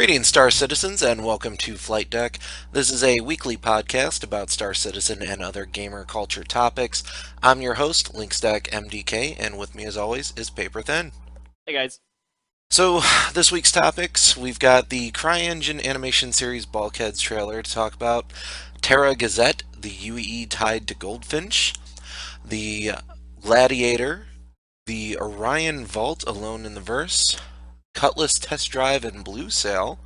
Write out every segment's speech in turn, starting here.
Greetings, Star Citizens, and welcome to Flight Deck. This is a weekly podcast about Star Citizen and other gamer culture topics. I'm your host, Linkstack MDK, and with me, as always, is Paper Thin. Hey guys. So, this week's topics, we've got the CryEngine animation series Bulkheads trailer to talk about, Terra Gazette, the UE tied to Goldfinch, the Gladiator, the Orion Vault Alone in the Verse, Cutlass Test Drive and Blue Sail,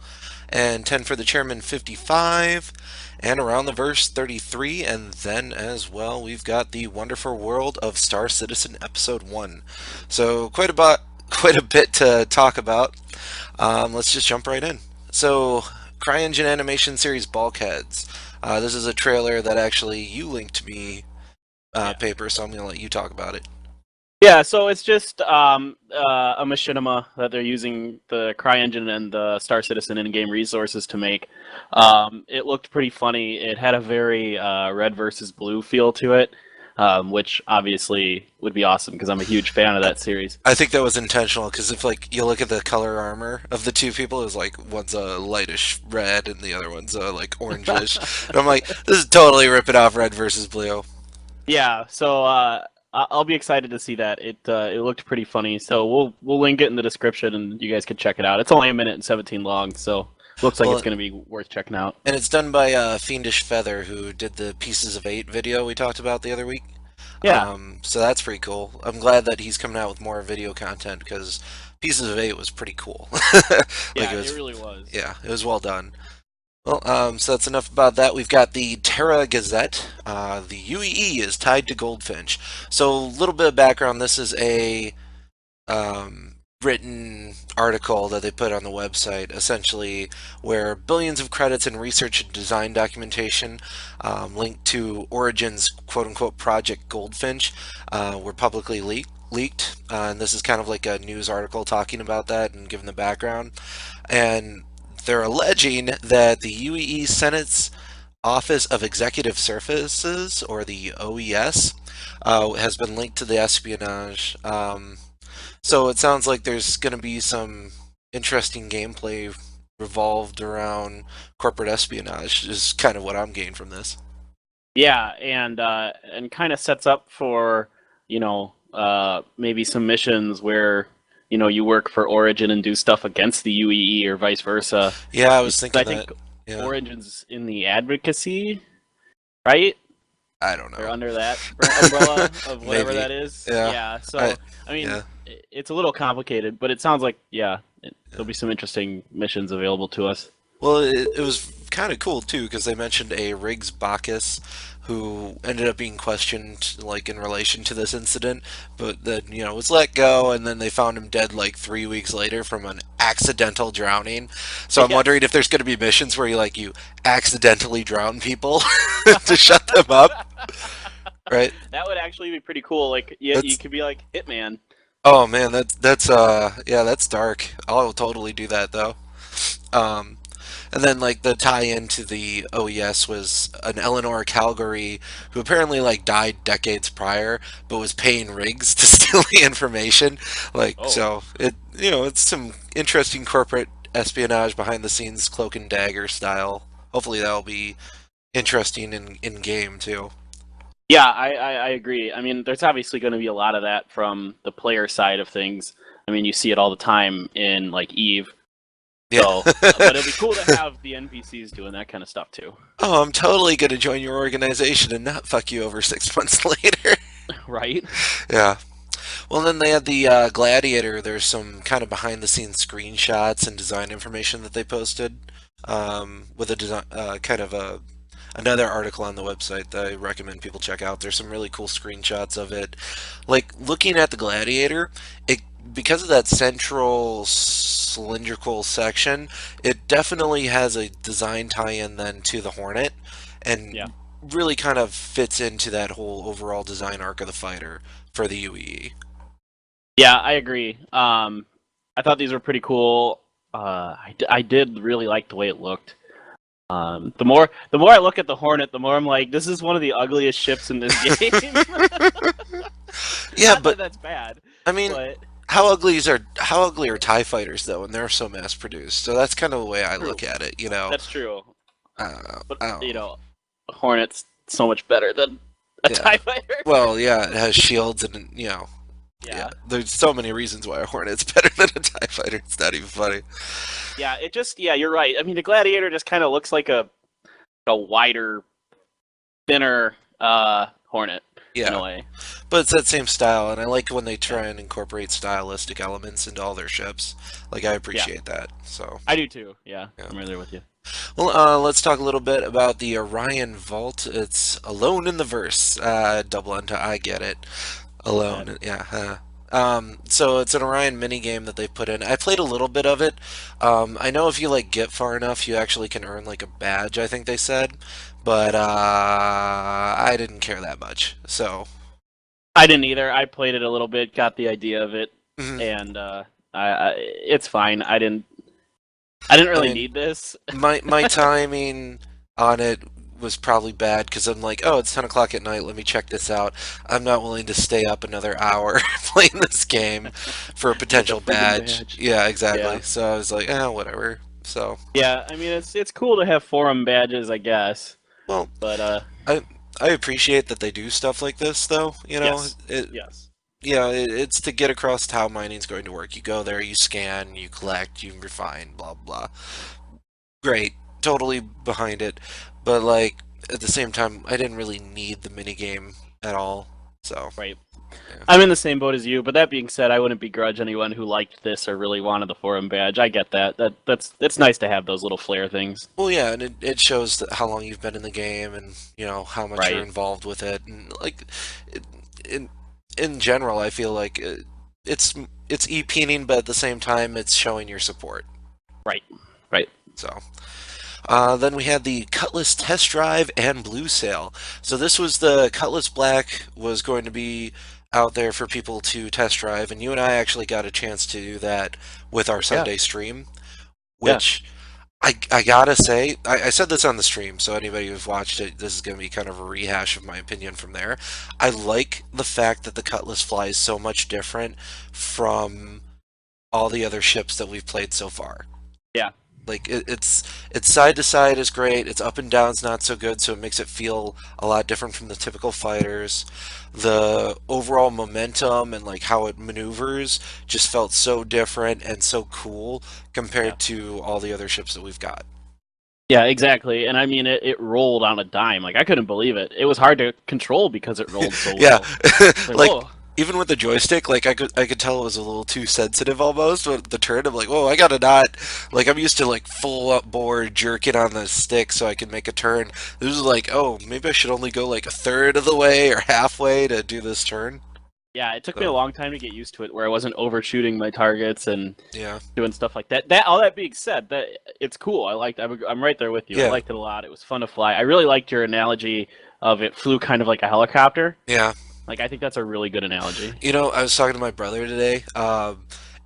and 10 for the Chairman 55, and Around the Verse 33, and then as well we've got the Wonderful World of Star Citizen Episode 1. So quite a bit to talk about. Let's just jump right in. So, CryEngine animation series Bulkheads. This is a trailer that actually you linked to me, Paper, so I'm going to let you talk about it. Yeah, so it's just a machinima that they're using the CryEngine and the Star Citizen in-game resources to make. It looked pretty funny. It had a very red versus blue feel to it, which obviously would be awesome because I'm a huge fan of that series. I think that was intentional because if you look at the color armor of the two people, it was like one's a lightish red and the other one's like orangish. And I'm like, this is totally ripping off red versus blue. Yeah, so I'll be excited to see that. It looked pretty funny, so we'll link it in the description and you guys can check it out. It's only 1:17 long, so looks like it's going to be worth checking out. And it's done by Fiendish Feather, who did the Pieces of 8 video we talked about the other week. Yeah. So that's pretty cool. I'm glad that he's coming out with more video content because Pieces of 8 was pretty cool. Yeah, it really was. Yeah, it was well done. Well, so that's enough about that. We've got the Terra Gazette. The UEE is tied to Goldfinch. So a little bit of background. This is a written article that they put on the website, essentially, where billions of credits in research and design documentation linked to Origin's quote-unquote Project Goldfinch were publicly leaked. And this is kind of like a news article talking about that and giving the background. And they're alleging that the UEE Senate's Office of Executive Services, or the OES, has been linked to the espionage. So it sounds like there's going to be some interesting gameplay revolved around corporate espionage, is kind of what I'm getting from this. Yeah, and kind of sets up for, maybe some missions where you work for Origin and do stuff against the UEE or vice versa. Yeah, I was thinking I think that. Yeah. Origin's in the advocacy, right? I don't know. They're under that umbrella of whatever that is. Yeah. So I mean, yeah. It's a little complicated, but it sounds like there'll be some interesting missions available to us. Well, it was kind of cool too because they mentioned a Riggs Bacchus who ended up being questioned like in relation to this incident, but then was let go, and then they found him dead like 3 weeks later from an accidental drowning. So I'm wondering if there's going to be missions where you accidentally drown people to shut them up, right? That would actually be pretty cool. Like, yeah, you could be like Hitman. Oh man, that's dark. I'll totally do that though. And then the tie-in to the OES was an Eleanor Calgary who apparently died decades prior, but was paying Riggs to steal the information. So it's some interesting corporate espionage behind the scenes, cloak and dagger style. Hopefully that'll be interesting in game too. Yeah, I agree. I mean, there's obviously going to be a lot of that from the player side of things. I mean, you see it all the time in Eve. Yeah. So, but it'd be cool to have the NPCs doing that kind of stuff too. Oh, I'm totally going to join your organization and not fuck you over 6 months later. Right? Yeah. Well, then they had the Gladiator. There's some kind of behind-the-scenes screenshots and design information that they posted with a design, another article on the website that I recommend people check out. There's some really cool screenshots of it. Looking at the Gladiator, because of that central cylindrical section, it definitely has a design tie-in then to the Hornet, and really kind of fits into that whole overall design arc of the fighter for the UEE. Yeah, I agree. I thought these were pretty cool. I did really like the way it looked. The more I look at the Hornet, the more I'm like, this is one of the ugliest ships in this game. Yeah, Not but that that's bad. I mean, but how ugly are TIE fighters though, and they're so mass produced. So that's kind of the way I True. look at it. You know, That's true. But I don't know. Hornet's so much better than a Yeah. Tie Fighter. Well, yeah, it has shields and yeah. Yeah, There's so many reasons why a Hornet's better than a TIE fighter. It's not even funny. yeah. It just yeah, you're right. I mean, the Gladiator just kind of looks like a wider, thinner Hornet in a Yeah, way. but it's that same style, and I like when they try and incorporate stylistic elements into all their ships. Like I Yeah, appreciate that. So I do too. Yeah, yeah. I'm right there with you. Well, let's talk a little bit about the Orion Vault. It's alone in the verse. Double onto I get it. Get that. Alone, yeah. So it's an Orion mini game that they put in. I played a little bit of it. I know if you like get far enough, you actually can earn like a badge. I think they said, but I didn't care that much. So I didn't either. I played it a little bit, got the idea of it, mhm. and it's fine. I didn't I really mean, need this. my timing on it was probably bad because I'm like, oh, it's 10 o'clock at night. Let me check this out. I'm not willing to stay up another hour playing this game for a To get the potential friggin' badge. badge. Yeah, exactly. Yeah. So I was like, whatever. So, Yeah, I mean it's cool to have forum badges, I guess. well, But I I appreciate that they do stuff like this, though. yes. Yes. Yeah, it's to get across how mining's going to work. You go there, you scan, you collect, you refine, blah blah. Great, totally behind it, but like at the same time, I didn't really need the minigame at all. So, Right. yeah. I'm in the same boat as you, but that being said, I wouldn't begrudge anyone who liked this or really wanted the forum badge. I get that. That's it's nice to have those little flair things. Well, yeah, and it shows that how long you've been in the game and how much you're Right. involved with it, and like it, in in general, I feel like it's it's e-peening, but at the same time, it's showing your support. Right. Right. So. Then we had the Cutlass Test Drive and Blue Sale. So this was the Cutlass Black was going to be out there for people to test drive, and you and I actually got a chance to do that with our Yeah. Sunday stream, Yeah. which I gotta say, I said this on the stream, so anybody who's watched it, this is going to be kind of a rehash of my opinion from there. I like the fact that the Cutlass flies so much different from all the other ships that we've played so far. Yeah. Like it's side to side is great. It's up and down's not so good, so it makes it feel a lot different from the typical fighters. The overall momentum and like how it maneuvers just felt so different and so cool Yeah. compared to all the other ships that we've got. Yeah, exactly. And I mean, it rolled on a dime. Like I couldn't believe it. It was hard to control because it rolled so Yeah, well. It's like, like whoa. even with the joystick, like I could tell it was a little too sensitive almost. But the turn, I'm like, whoa, I gotta not like I'm used to like full up board jerking on the stick so I can make a turn. This was like, oh, maybe I should only go like a third of the way or halfway to do this turn. Yeah, it took me a So long time to get used to it, where I wasn't overshooting my targets and yeah, doing stuff like that. That all that being said, that it's cool. I liked. I'm right there with you. I yeah, liked it a lot. It was fun to fly. I really liked your analogy of it flew kind of like a helicopter. yeah. Like I think that's a really good analogy. I was talking to my brother today,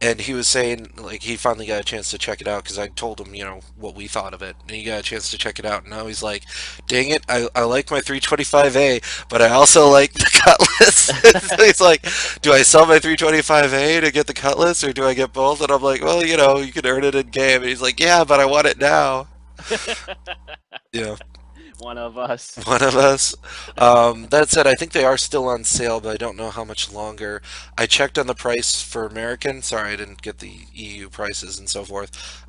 and he was saying like he finally got a chance to check it out because I told him, what we thought of it, and he got a chance to check it out. And now he's like, "Dang it, I like my 325A, but I also like the Cutlass." So he's like, "Do I sell my 325A to get the Cutlass, or do I get both?" And I'm like, "Well, you can earn it in game." And he's like, "Yeah, but I want it now." Yeah. One of us. One of us. That said, I think they are still on sale, but I don't know how much longer. I checked on the price for American. Sorry, I didn't get the EU prices and so forth.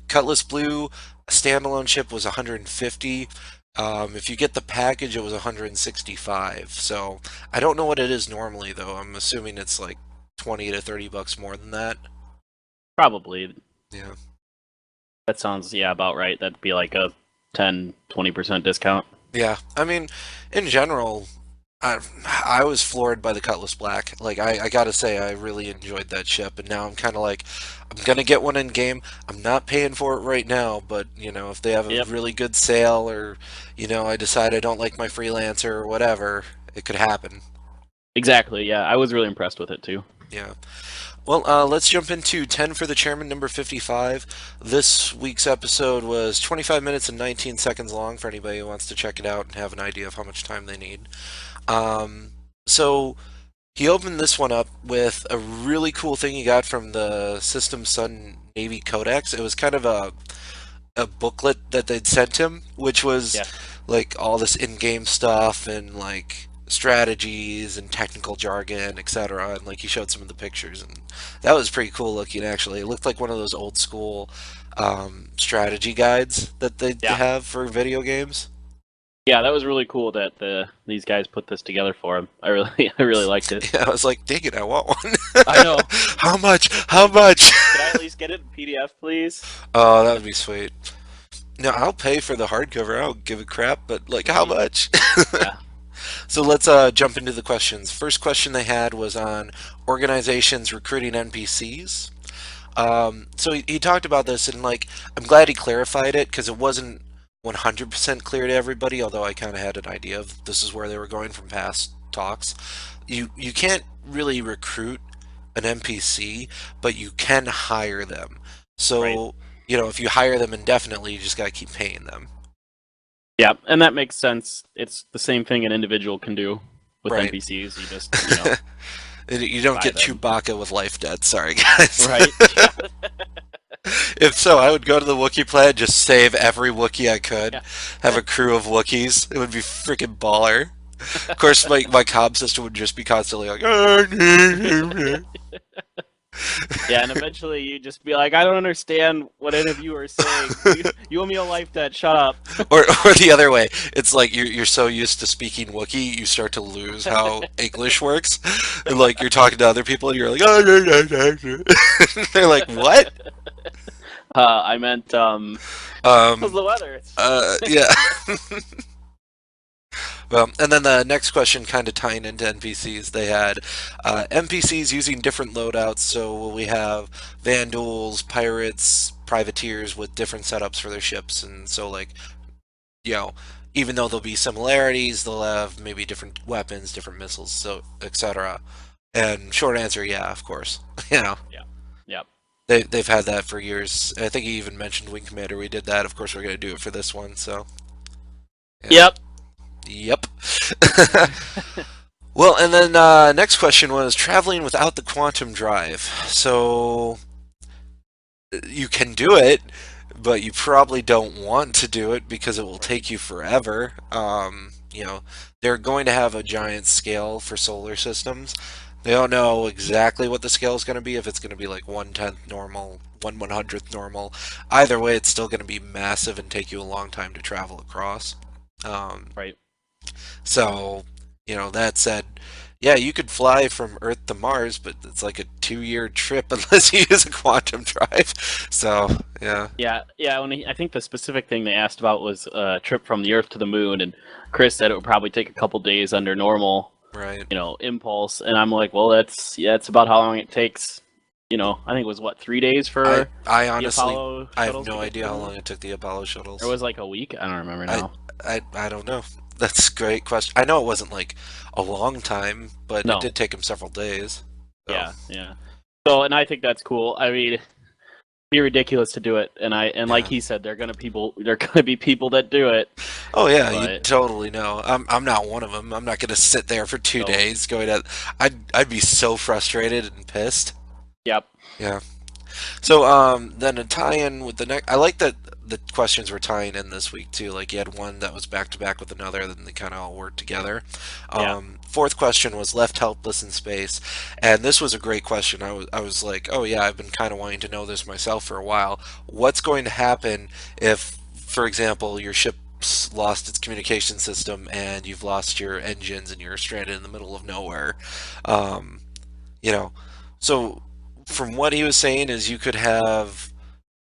Cutlass Blue standalone chip was 150. If you get the package, it was 165. So I don't know what it is normally, though. I'm assuming it's like 20 to 30 bucks more than that. Probably. Yeah. That sounds about right. That'd be like a 10-20% discount. Yeah. I mean, in general, I was floored by the Cutlass Black. Like I gotta say, I really enjoyed that ship, and now I'm kind of like, I'm gonna get one in game. I'm not paying for it right now, but if they have a Yep. really good sale, or I decide I don't like my freelancer or whatever, it could happen. Exactly. Yeah, I was really impressed with it too. Yeah. Well, let's jump into 10 for the chairman, number 55. This week's episode was 25 minutes and 19 seconds long for anybody who wants to check it out and have an idea of how much time they need. So He opened this one up with a really cool thing he got from the System Sun Navy Codex. It was kind of a booklet that they'd sent him, which was Yeah. like all this in-game stuff and like strategies and technical jargon, etc. And like he showed some of the pictures, and that was pretty cool looking. Actually, it looked like one of those old school strategy guides that they Yeah. have for video games. Yeah, that was really cool that these guys put this together for him. I really I really liked it. Yeah, I was like, dang it, I want one. I know. How much? How much? Could I at least get it in PDF, please? Oh, that would be sweet. No, I'll pay for the hardcover. I don't give a crap, but like, how Mm, much? yeah. So let's jump into the questions. First question they had was on organizations recruiting NPCs. So he talked about this, and like, I'm glad he clarified it because it wasn't 100% clear to everybody, although I kind of had an idea of this is where they were going from past talks. You can't really recruit an NPC, but you can hire them. Right. So, you know, if you hire them indefinitely, you just got to keep paying them. Yeah, and that makes sense. It's the same thing an individual can do with Right. NPCs. You just, You don't buy get them. Chewbacca with life debt. Sorry, guys. Right? Yeah. If so, I would go to the Wookiee planet, just save every Wookiee I could, Yeah. have a crew of Wookiees. It would be freaking baller. Of course, my comm system would just be constantly like, Yeah, and eventually you just be like, I don't understand what any of you are saying. You owe me a life debt. Shut up. or the other way. It's like you're so used to speaking Wookiee, you start to lose how English works. And like you're talking to other people, and you're like, they're like, what? I meant, how's Um, the weather? yeah. Well, and then the next question, kind of tying into NPCs, they had NPCs using different loadouts. So we have Vandals, pirates, privateers with different setups for their ships, and so like you know, even though there'll be similarities, they'll have maybe different weapons, different missiles, so etc. And short answer, yeah, of course. You know, Yeah. Yeah. they've had that for years. I think he even mentioned Wing Commander. We did that. Of course, we're gonna do it for this one. So yeah, Yep. yep. Well, and then next question was traveling without the quantum drive. So you can do it, but you probably don't want to do it because it will Right. take you forever. You know, they're going to have a giant scale for solar systems. They don't know exactly what the scale is going to be, if it's going to be like 1/10 normal, 1/100th normal. Either way, it's still going to be massive and take you a long time to travel across. Um, Right. so, you know, that said, yeah, you could fly from Earth to Mars, but it's like a 2-year trip unless you use a quantum drive. So, yeah, Yeah. Yeah. I think the specific thing they asked about was a trip from the Earth to the Moon, and Chris said it would probably take a couple days under normal, right. impulse. And I'm like, well, it's about how long it takes. I think it was what, 3 days I for I the honestly Apollo I have shuttles to no get to idea the how moon, long it took the Apollo or shuttles. was it like a week? I don't remember I now. I don't know. That's a great question. I know it wasn't like a long time, but it No. did take him several days. So, Yeah. Yeah. So, and I think that's cool. I mean, it'd be ridiculous to do it, and like yeah. he said, there are gonna be people that do it, Oh yeah, you but totally know. I'm not one of them. I'm not gonna sit there for two so days going at. I'd be so frustrated and pissed. yep. Yeah. So then a tie-in with the next. I like that the questions were tying in this week too. Like you had one that was back to back with another, then they kind of all worked together. Yeah. Fourth question was left helpless in space, and this was a great question. I was like, oh yeah, I've been kind of wanting to know this myself for a while. What's going to happen if, for example, your ship's lost its communication system and you've lost your engines and you're stranded in the middle of nowhere? Um, you know, so from what he was saying is you could have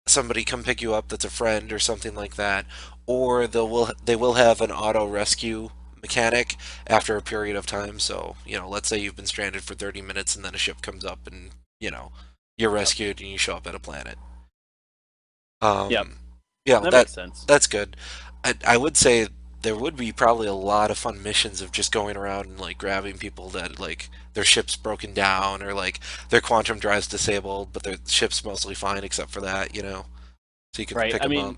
somebody come pick you up that's a friend or something like that, or they will have an auto rescue mechanic after a period of time. So, you know, let's say you've been stranded for 30 minutes and then a ship comes up and, you know, you're Yep. rescued and you show up at a planet. Yep. Um, yeah, That makes sense. that's good. I would say there would be probably a lot of fun missions of just going around and like grabbing people that like their ship's broken down or like their quantum drive's disabled, but their ship's mostly fine except for that, you know. So you can Right. pick I them up. mean,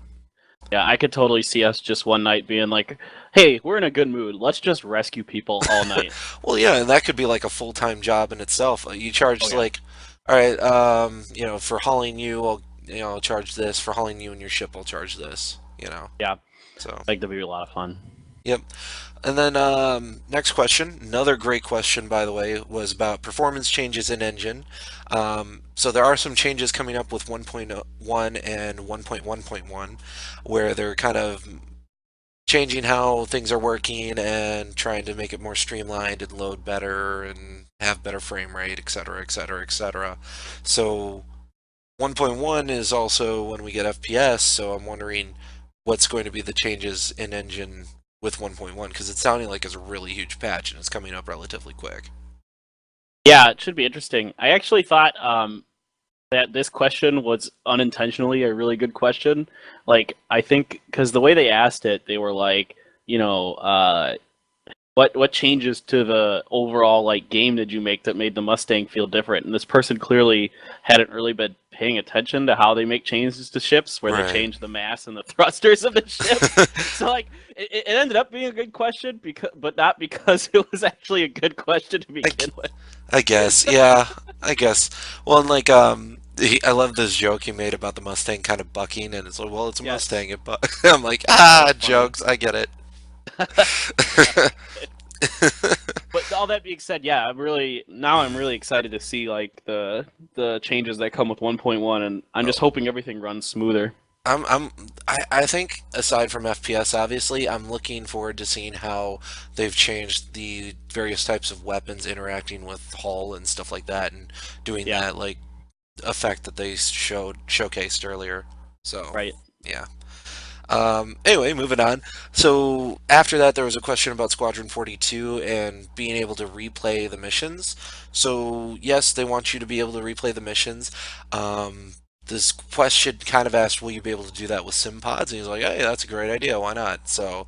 Yeah, I could totally see us just one night being like, "Hey, we're in a good mood. Let's just rescue people all night." Well, yeah, and that could be like a full-time job in itself. You Oh charge yeah, like, all right, for hauling you, I'll charge this. For hauling you and your ship, I'll charge this. yeah. So, Like that'd be a lot of fun. yep. And then next question, another great question, by the way, was about performance changes in engine. So there are some changes coming up with 1.1 and 1.1.1, where they're kind of changing how things are working and trying to make it more streamlined and load better and have better frame rate, et cetera, et cetera, et cetera. So 1.1 is also when we get FPS, so I'm wondering what's going to be the changes in engine with 1.1 because it's sounding like it's a really huge patch and it's coming up relatively quick. Yeah, it should be interesting. I actually thought that this question was unintentionally a really good question. Like, I think because the way they asked it, they were like, you know, what changes to the overall like game did you make that made the Mustang feel different? And this person clearly hadn't really been paying attention to how they make changes to ships, where they Right. change the mass and the thrusters of the ship. So like, it ended up being a good question because, but not because it was actually a good question to I, begin with. I guess, yeah, I guess. Well, and like, I love this joke he made about the Mustang kind of bucking, and it's like, well, it's a Yes, Mustang. I'm like, that was funny. jokes, I get it. Yeah. But all that being said, yeah, I'm really excited to see like the changes that come with 1.1, and I'm just hoping everything runs smoother. I'm, I'm, I think aside from FPS, obviously, I'm looking forward to seeing how they've changed the various types of weapons interacting with hull and stuff like that, and doing Yeah, that like effect that they showcased earlier. So, right. yeah. Anyway, moving on. So after that, there was a question about Squadron 42 and being able to replay the missions. So yes, they want you to be able to replay the missions. This question kind of asked, will you be able to do that with sim pods? And he's like, hey, that's a great idea. Why not? So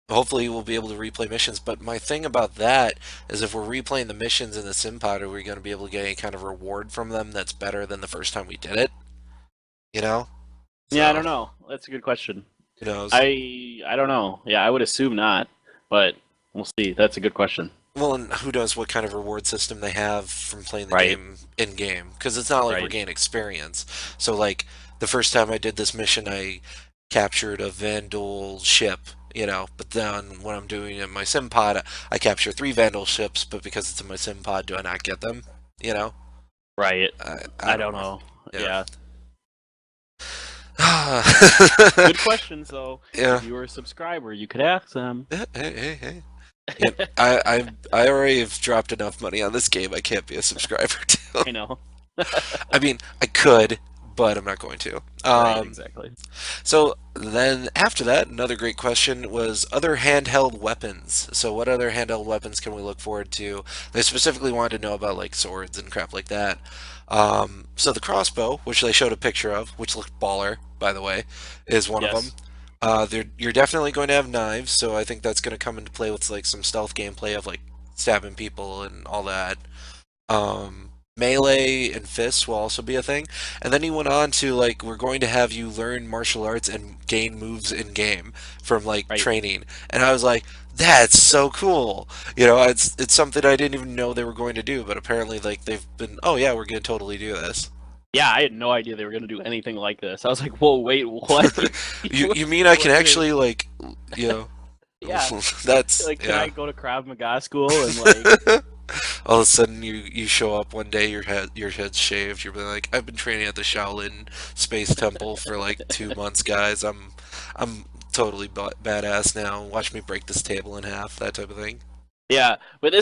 hopefully we'll be able to replay missions. But my thing about that is if we're replaying the missions in the sim pod, are we going to be able to get any kind of reward from them that's better than the first time we did it? You know? Yeah, I So don't know. That's a good question. who knows? I don't know. Yeah, I would assume not, but we'll see. That's a good question. Well, and who knows what kind of reward system they have from playing the Right, game in game? Because it's not like we're right. gaining experience. So, like the first time I did this mission, I captured a Vandal ship, But then when I'm doing it in my sim pod, I capture three Vandal ships. But because it's in my sim pod, do I not get them? You know? Right. I I don't don't know. know. Yeah. Yeah. Good questions though. Yeah. If you were a subscriber, you could ask them. Hey, hey, hey. Yeah, I already have dropped enough money on this game. I can't be a subscriber to. I know. I mean, I could, but I'm not going to. Right, exactly. So then after that, another great question was other handheld weapons. So what other handheld weapons can we look forward to? They specifically wanted to know about like swords and crap like that. So the crossbow, which they showed a picture of, which looked baller, by the way, is one of them. Yes. You're definitely going to have knives, so I think that's going to come into play with like some stealth gameplay of like stabbing people and all that. Melee and fists will also be a thing. And then he went on to like, we're going to have you learn martial arts and gain moves in game from like Right. training. And I was like, that's so cool. It's something I didn't even know they were going to do, but apparently like they've been, oh yeah, we're going to totally do this. Yeah, I had no idea they were gonna do anything like this. I was like, "Whoa, wait, what? You mean I can Wait, actually like, you know, yeah, that's like, can I yeah. go to Krav Maga school and like, All of a sudden, you show up one day, your head's shaved. You're like, I've been training at the Shaolin Space Temple for like 2 months, guys. I'm totally badass now. Watch me break this table in half, that type of thing. yeah?" But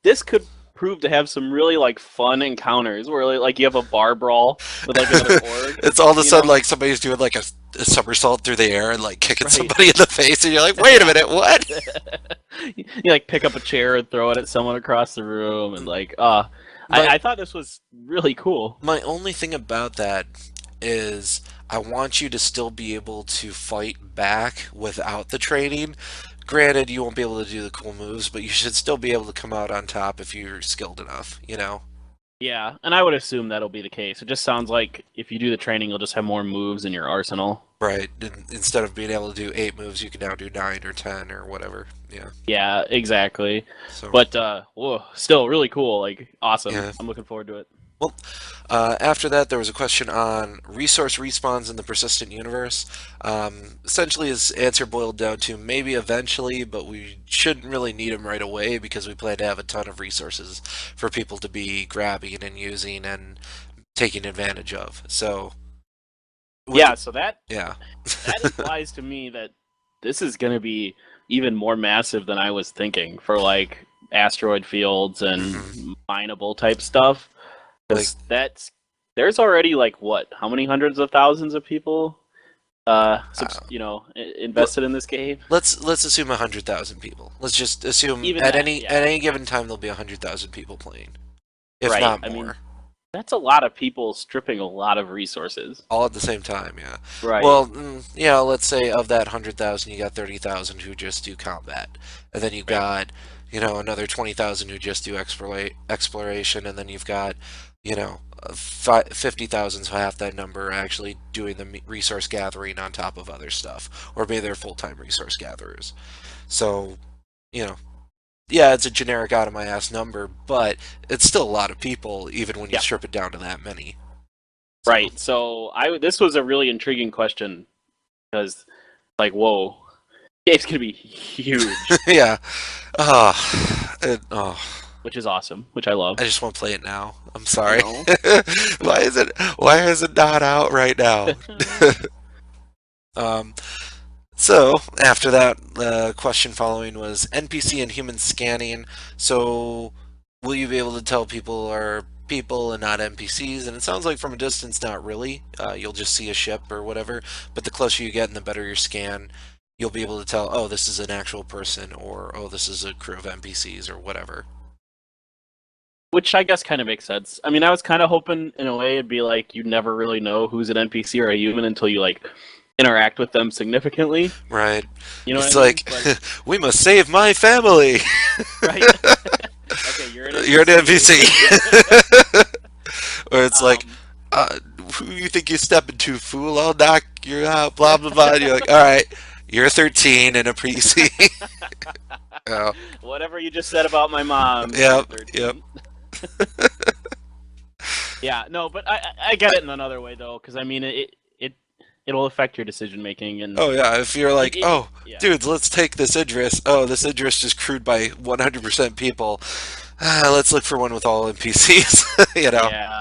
this could prove to have some really like fun encounters where like you have a bar brawl with like another org, It's all of a you sudden know? like somebody's doing like a somersault through the air and like kicking Right. somebody in the face, and you're like, wait a Yeah. minute, what? You like pick up a chair and throw it at someone across the room, and like, My I thought this was really cool. my only thing about that is I want you to still be able to fight back without the training. Granted, you won't be able to do the cool moves, but you should still be able to come out on top if you're skilled enough. Yeah, and I would assume that'll be the case. It just sounds like if you do the training, you'll just have more moves in your arsenal. Right. Instead of being able to do 8 moves, you can now do 9 or 10 or whatever. Yeah. Yeah, exactly. So, But whoa, still really cool. Like awesome. yeah. I'm looking forward to it. Well, after that, there was a question on resource respawns in the persistent universe. Essentially, his answer boiled down to maybe eventually, but we shouldn't really need them right away because we plan to have a ton of resources for people to be grabbing and using and taking advantage of. So, with Yeah, so that yeah, that implies to me that this is going to be even more massive than I was thinking for like asteroid fields hmm and mineable type stuff. like Because there's already like what? How many hundreds of thousands of people uh, l- invested in this game? let's assume 100,000 people. Let's just assume Even that, at yeah. any given time there'll be 100,000 people playing, if Right. not I mean, more. that's a lot of people stripping a lot of resources. All at the same time, yeah. Right. Well, yeah, let's say of that 100,000, you got 30,000 who just do combat. And then you've Right. got, another 20,000 who just do exploration. And then you've got, 50,000, so half that number, actually doing the resource gathering on top of other stuff. Or maybe they're full-time resource gatherers. So, you know, yeah, it's a generic out of my ass number, but it's still a lot of people, even when you Yeah. strip it down to that many. So. Right. So I this was a really intriguing question because like whoa, game's gonna be huge, Yeah. Oh, which is awesome, which I love. I just want to play it now. I'm I sorry. know. Why is it not out right now? Um, so after that, the question following was NPC and human scanning. So will you be able to tell people are people and not NPCs? And it sounds like from a distance, not really. You'll just see a ship or whatever. But the closer you get and the better your scan, you'll be able to tell, oh, this is an actual person, or oh, this is a crew of NPCs, or whatever. Which I guess kind of makes sense. I mean, I was kind of hoping in a way it'd be like you never really know who's an NPC or a human until you like interact with them significantly. Right. You know what I It's mean? like, But we must save my family. right. Okay, you're an You're an NPC. NPC. Or it's like, um, who you think you're stepping to, fool? I'll knock you out, blah, blah, blah. And you're like, all right, you're 13 and a PC. Oh, whatever you just said about my mom, you're yep, yep. 13. Yeah, no, but I get it in another way though, because I mean it'll affect your decision making and Oh, yeah, if you're like, oh, yeah. dudes, let's take this Idris. Oh, this Idris is crewed by 100% people. Let's look for one with all NPCs, Yeah,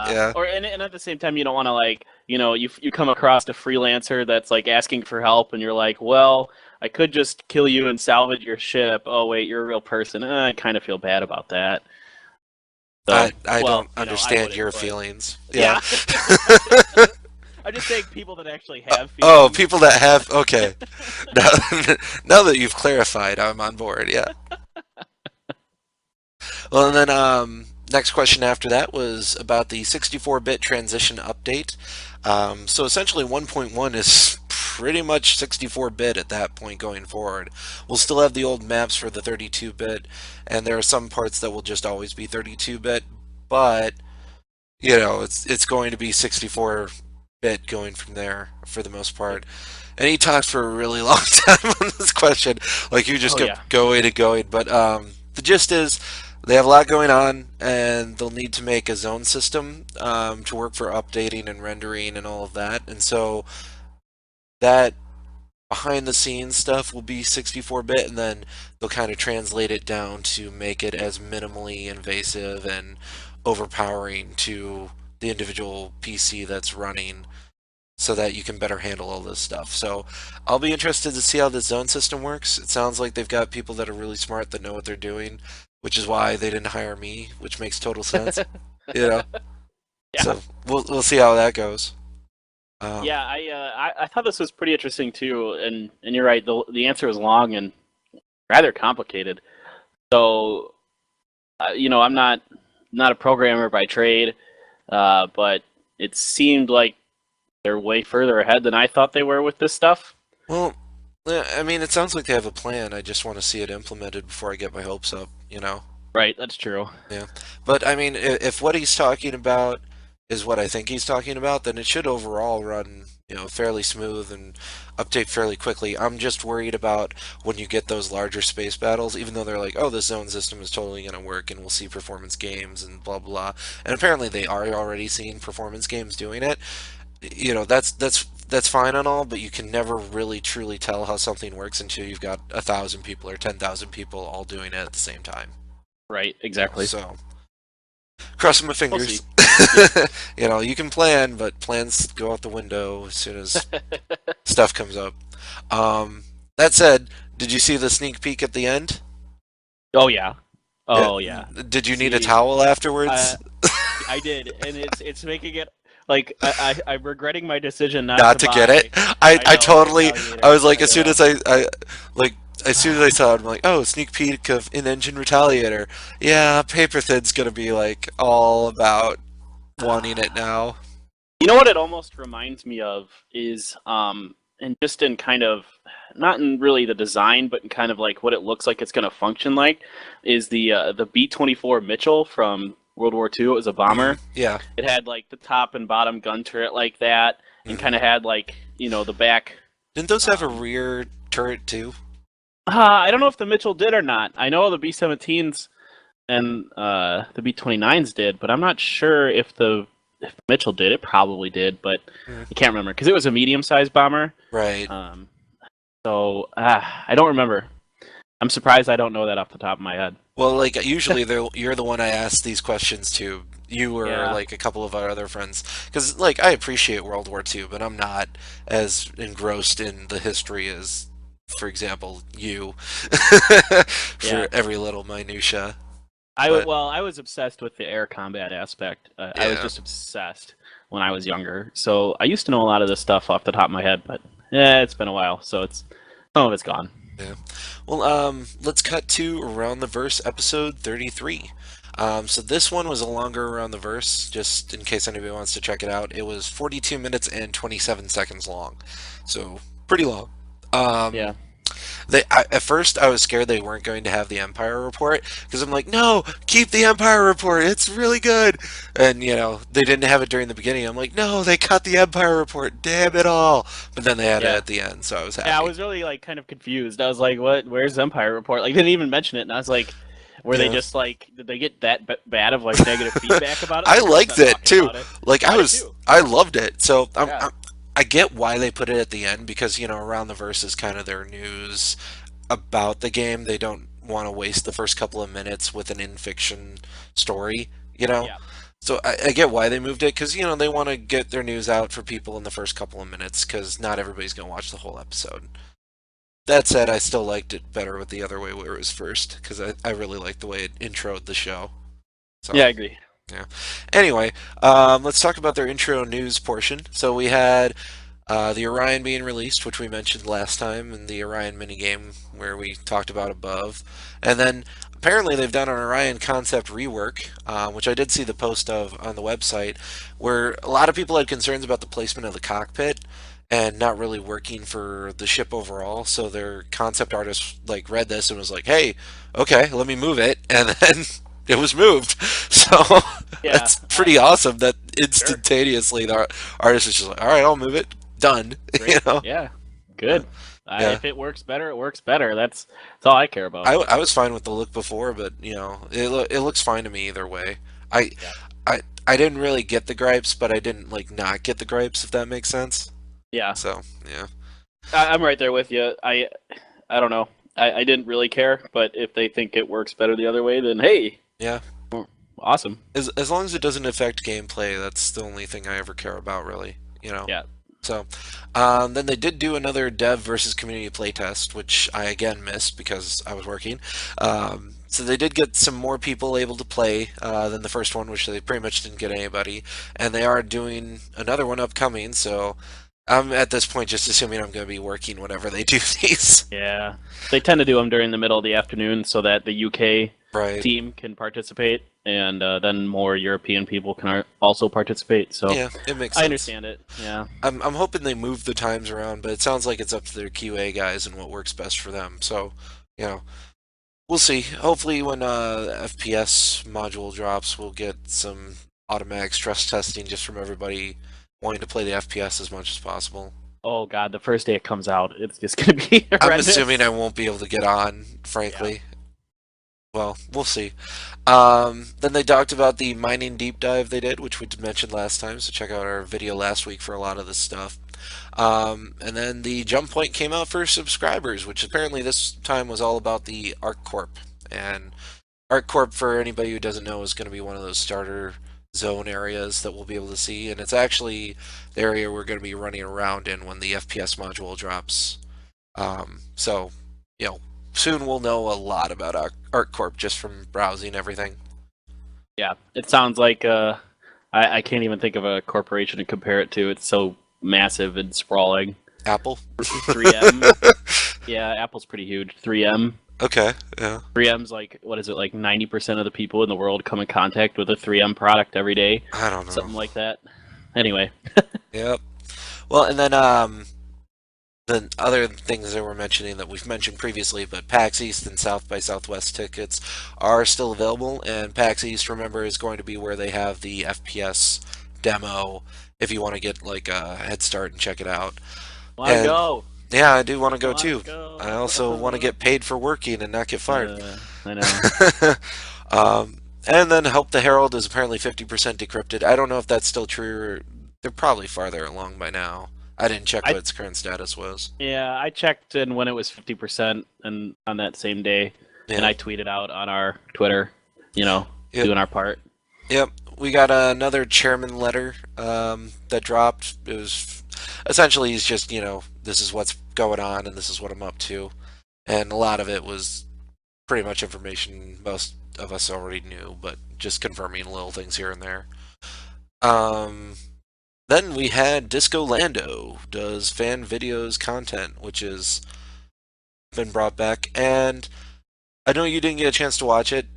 Yeah. or and at the same time, you don't want to like you come across a freelancer that's like asking for help, and you're like, well, I could just kill you and salvage your ship. Oh wait, you're a real person. I kind of feel bad about that. So, I well, don't I understand wouldn't, your but feelings. Yeah. yeah. I'm just saying people that actually have Oh, feelings. people that have. Okay. Now, now that you've clarified, I'm on board. Yeah. Well, and then next question after that was about the 64-bit transition update. So essentially, 1.1 is pretty much 64-bit at that point going forward. We'll still have the old maps for the 32-bit, and there are some parts that will just always be 32-bit, but it's going to be 64-bit going from there for the most Yep. part. And he talked for a really long time on this question, like you just Oh yeah. kept going and going. But the gist is, they have a lot going on, and they'll need to make a zone system to work for updating and rendering and all of that. And so that behind the scenes stuff will be 64-bit, and then they'll kind of translate it down to make it as minimally invasive and overpowering to the individual PC that's running so that you can better handle all this stuff. So I'll be interested to see how the zone system works. It sounds like they've got people that are really smart that know what they're doing, which is why they didn't hire me, which makes total sense. You know, Yeah. so we'll see how that goes. Um, Yeah, I thought this was pretty interesting too, and you're right. The answer is long and rather complicated. So, I'm not a programmer by trade, but it seemed like they're way further ahead than I thought they were with this stuff. well, I mean, it sounds like they have a plan. I just want to see it implemented before I get my hopes up. Right, that's true. Yeah, but I mean, if what he's talking about is what I think he's talking about, then it should overall run, fairly smooth and update fairly quickly. I'm just worried about when you get those larger space battles, even though they're like, oh, this zone system is totally going to work and we'll see performance games and blah blah. And apparently they are already seeing performance games doing it. That's fine and all, but you can never really truly tell how something works until you've got 1,000 people or 10,000 people all doing it at the same time. Right, exactly. So crossing my We'll fingers. see. Yeah. You can plan, but plans go out the window as soon as stuff comes up. That said, did you see the sneak peek at the end? Oh yeah. Yeah. Oh yeah. Did you need a See, towel I afterwards? I did, and it's making it like I'm regretting my decision not Not to to get it? buy. I I know the totally. I retaliator. was like, as soon Yeah. as like, as soon as I saw it, I'm like, oh, sneak peek of in-engine retaliator. Yeah, Paper Thin's gonna be like all about wanting it now. You know what it almost reminds me of is and just in kind of not in really the design, but in kind of like what it looks like it's going to function like is the B-24 Mitchell from World War II. It was a bomber. Yeah. It had like the top and bottom gun turret like that, and hmm kind of had like the back. Didn't those have a Um, rear turret too? I don't know if the Mitchell did or not. I know the B-17s and the B-29s did, but I'm not sure if Mitchell did. It probably did, but Mm. I can't remember because it was a medium-sized bomber. Right. Um, so I don't remember. I'm surprised I don't know that off the top of my head. Well, like usually you're the one I ask these questions to. You or Yeah, like a couple of our other friends, because like I appreciate World War II, but I'm not as engrossed in the history as, for example, you, yeah. for every little minutia. But I was obsessed with the air combat aspect. I was yeah, just obsessed when I was younger. So I used to know a lot of this stuff off the top of my head, but it's been a while, so it's some of it's gone. yeah. Well, let's cut to Around the Verse episode 33. So this one was a longer Around the Verse, just in case anybody wants to check it out. It was 42 minutes and 27 seconds long, so pretty long. Um, Yeah. at first I was scared they weren't going to have the Empire report because I'm like, no, keep the Empire report. It's really good. And they didn't have it during the beginning. I'm like, no, they cut the Empire report. Damn it all. But then they had it Yeah. at the end, so I was Yeah, I happy. was really like kind of confused. I was like, "What? Where's Empire Report?" Like, they didn't even mention it, and I was like, "Were they Yeah. just like, did they get that bad of like negative feedback about it I that they're just liked not it talking too. about it?" Like I did too. I loved it. So Yeah, I get why they put it at the end because Around the Verse is kind of their news about the game. They don't want to waste the first couple of minutes with an in-fiction story, you know? yeah, So I get why they moved it because, they want to get their news out for people in the first couple of minutes because not everybody's going to watch the whole episode. That said, I still liked it better with the other way where it was first because I really liked the way it introed the show. So, yeah. I agree. yeah. Anyway, let's talk about their intro news portion. So we had the Orion being released, which we mentioned last time in the Orion minigame where we talked about above. And then apparently they've done an Orion concept rework, which I did see the post of on the website, where a lot of people had concerns about the placement of the cockpit and not really working for the ship overall. So their concept artist like read this and was like, "Hey, okay, let me move it," and then it was moved. So Yeah, that's pretty awesome that sure, instantaneously the artist is just like, all right, I'll move it. Done. you great. know? Yeah, Yeah. good. Yeah. If it works better, it works better. That's all I care about. I was fine with the look before, but it looks fine to me either way. I Yeah, I didn't really get the gripes, but I didn't like not get the gripes if that makes sense. yeah. So yeah, I'm right there with you. I don't know. I didn't really care, but if they think it works better the other way, then hey, yeah. awesome. As long as it doesn't affect gameplay, that's the only thing I ever care about, really. Yeah, So, then they did do another dev versus community playtest, which I again missed because I was working. So they did get some more people able to play than the first one, which they pretty much didn't get anybody. And they are doing another one upcoming, so I'm at this point just assuming I'm going to be working whenever they do these. yeah. They tend to do them during the middle of the afternoon so that the UK Right. team can participate, and then more European people can also participate. So Yeah, it makes I sense. understand it. Yeah, I'm hoping they move the times around, but it sounds like it's up to their QA guys and what works best for them. So, you know, we'll see. Hopefully, when FPS module drops, we'll get some automatic stress testing just from everybody wanting to play the FPS as much as possible. Oh god, the first day it comes out, it's just gonna be I'm assuming I horrendous. won't be able to get on, Yeah. frankly. Well, we'll see. Then they talked about the mining deep dive they did, which we mentioned last time, so check out our video last week for a lot of this stuff. And then the jump point came out for subscribers, which apparently this time was all about the ArcCorp. And ArcCorp, for anybody who doesn't know, is going to be one of those starter zone areas that we'll be able to see, and it's actually the area we're going to be running around in when the FPS module drops. So, you know, soon we'll know a lot about ArcCorp just from browsing everything. Yeah. It sounds like I can't even think of a corporation to compare it to. It's so massive and sprawling. Apple? 3M. Yeah, Apple's pretty huge. 3M. Okay, yeah. 3M's like, what is it, like 90% of the people in the world come in contact with a 3M product every day? I don't know. Something like that. Anyway. Yep. Well, and then the other things that we're mentioning that we've mentioned previously, but PAX East and South by Southwest tickets are still available, and PAX East, remember, is going to be where they have the FPS demo if you want to get like a head start and check it out. Wanna And go. yeah, I do want to go Wanna too. I also want to go. get paid for working and not get fired. I know. And then Help the Herald is apparently 50% decrypted. I don't know if that's still true. Or they're probably farther along by now. I didn't check I what its current status was. Yeah, I checked in when it was 50% and on that same day, and Yeah. I tweeted out on our Twitter, you know, Yep. doing our part. Yep. We got another chairman letter that dropped. It was essentially he's just, this is what's going on and this is what I'm up to. And a lot of it was pretty much information most of us already knew, but just confirming little things here and there. Um, then we had Disco Lando does fan videos content, which has been brought back. And I know you didn't get a chance to watch it.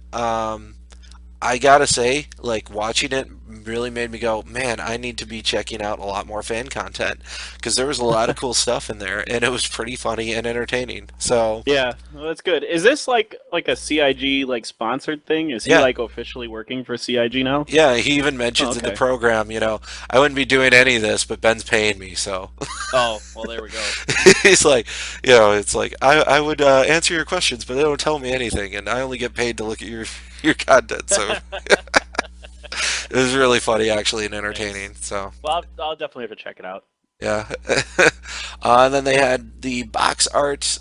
I gotta say, like, watching it really made me go, man, I need to be checking out a lot more fan content because there was a lot of cool stuff in there, and it was pretty funny and entertaining. So, Yeah, well, that's good. Is this like a CIG like sponsored thing? Is he yeah, like officially working for CIG now? yeah, he even Oh, mentions in the okay. program, I wouldn't be doing any of this, but Ben's paying me, so Oh, well, there we go. he's like, it's like I would answer your questions, but they don't tell me anything, and I only get paid to look at your content. So it was really funny, actually, and Nice. entertaining. So. Well, I'll definitely have to check it out. Yeah. And then they had the box art.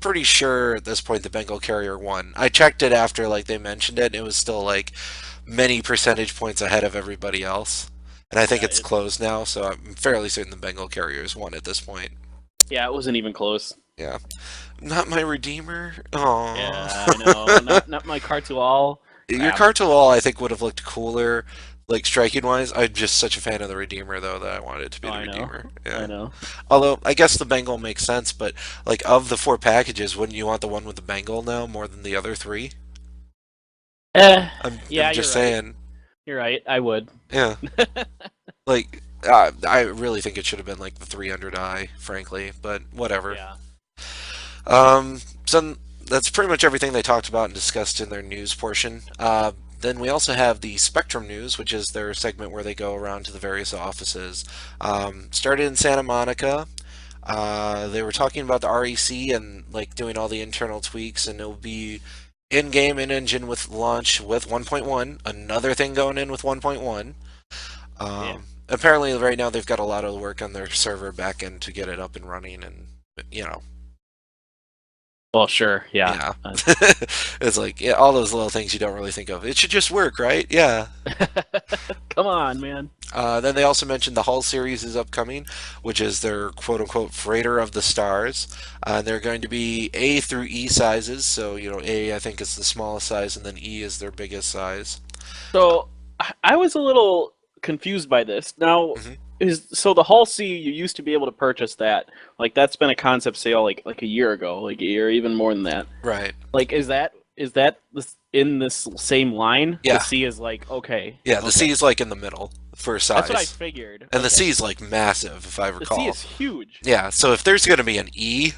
Pretty sure at this point the Bengal Carrier won. I checked it after like they mentioned it. And it was still like many percentage points ahead of everybody else. And I think Yeah, it's closed now, so I'm fairly certain the Bengal Carriers won at this point. it wasn't even close. Yeah. Not my Redeemer. Oh. Yeah, I know. Not my Cartual. Your Crap. Cartolol I think would have looked cooler, like striking wise. I'm just such a fan of the Redeemer though that I wanted it to be Oh, the I know. Redeemer. I Yeah. know. Although I guess the Bengal makes sense, but like of the four packages, wouldn't you want the one with the Bengal now more than the other three? Eh, I'm yeah, just you're right. saying. You're right. I would. Yeah. Like I really think it should have been like the 300i, frankly, but whatever. Yeah. So that's pretty much everything they talked about and discussed in their news portion. Then we also have the Spectrum News, which is their segment where they go around to the various offices. Started in Santa Monica. They were talking about the REC and like doing all the internal tweaks, and it'll be in-game in-engine with launch with 1.1. Another thing going in with 1.1. Yeah. Apparently, right now they've got a lot of work on their server backend to get it up and running, and you know, Well, sure. Yeah. yeah, it's like all those little things you don't really think of. It should just work, right? Yeah. Come on, man. Then they also mentioned the Hull series is upcoming, which is their quote unquote freighter of the stars. They're going to be A through E sizes. So, A I think is the smallest size, and then E is their biggest size. So I was a little confused by this. Now, Hmm. is so the Hull C you used to be able to purchase that. Like that's been a concept sale like a year ago, like a year, even more than that. Right. Like in this same line? The Yeah. C is like okay, Yeah, the okay, C is like in the middle. for That's what I size. figured. And the Okay. C is like massive, if I The C recall. is huge. Yeah, so if there's going to be an E,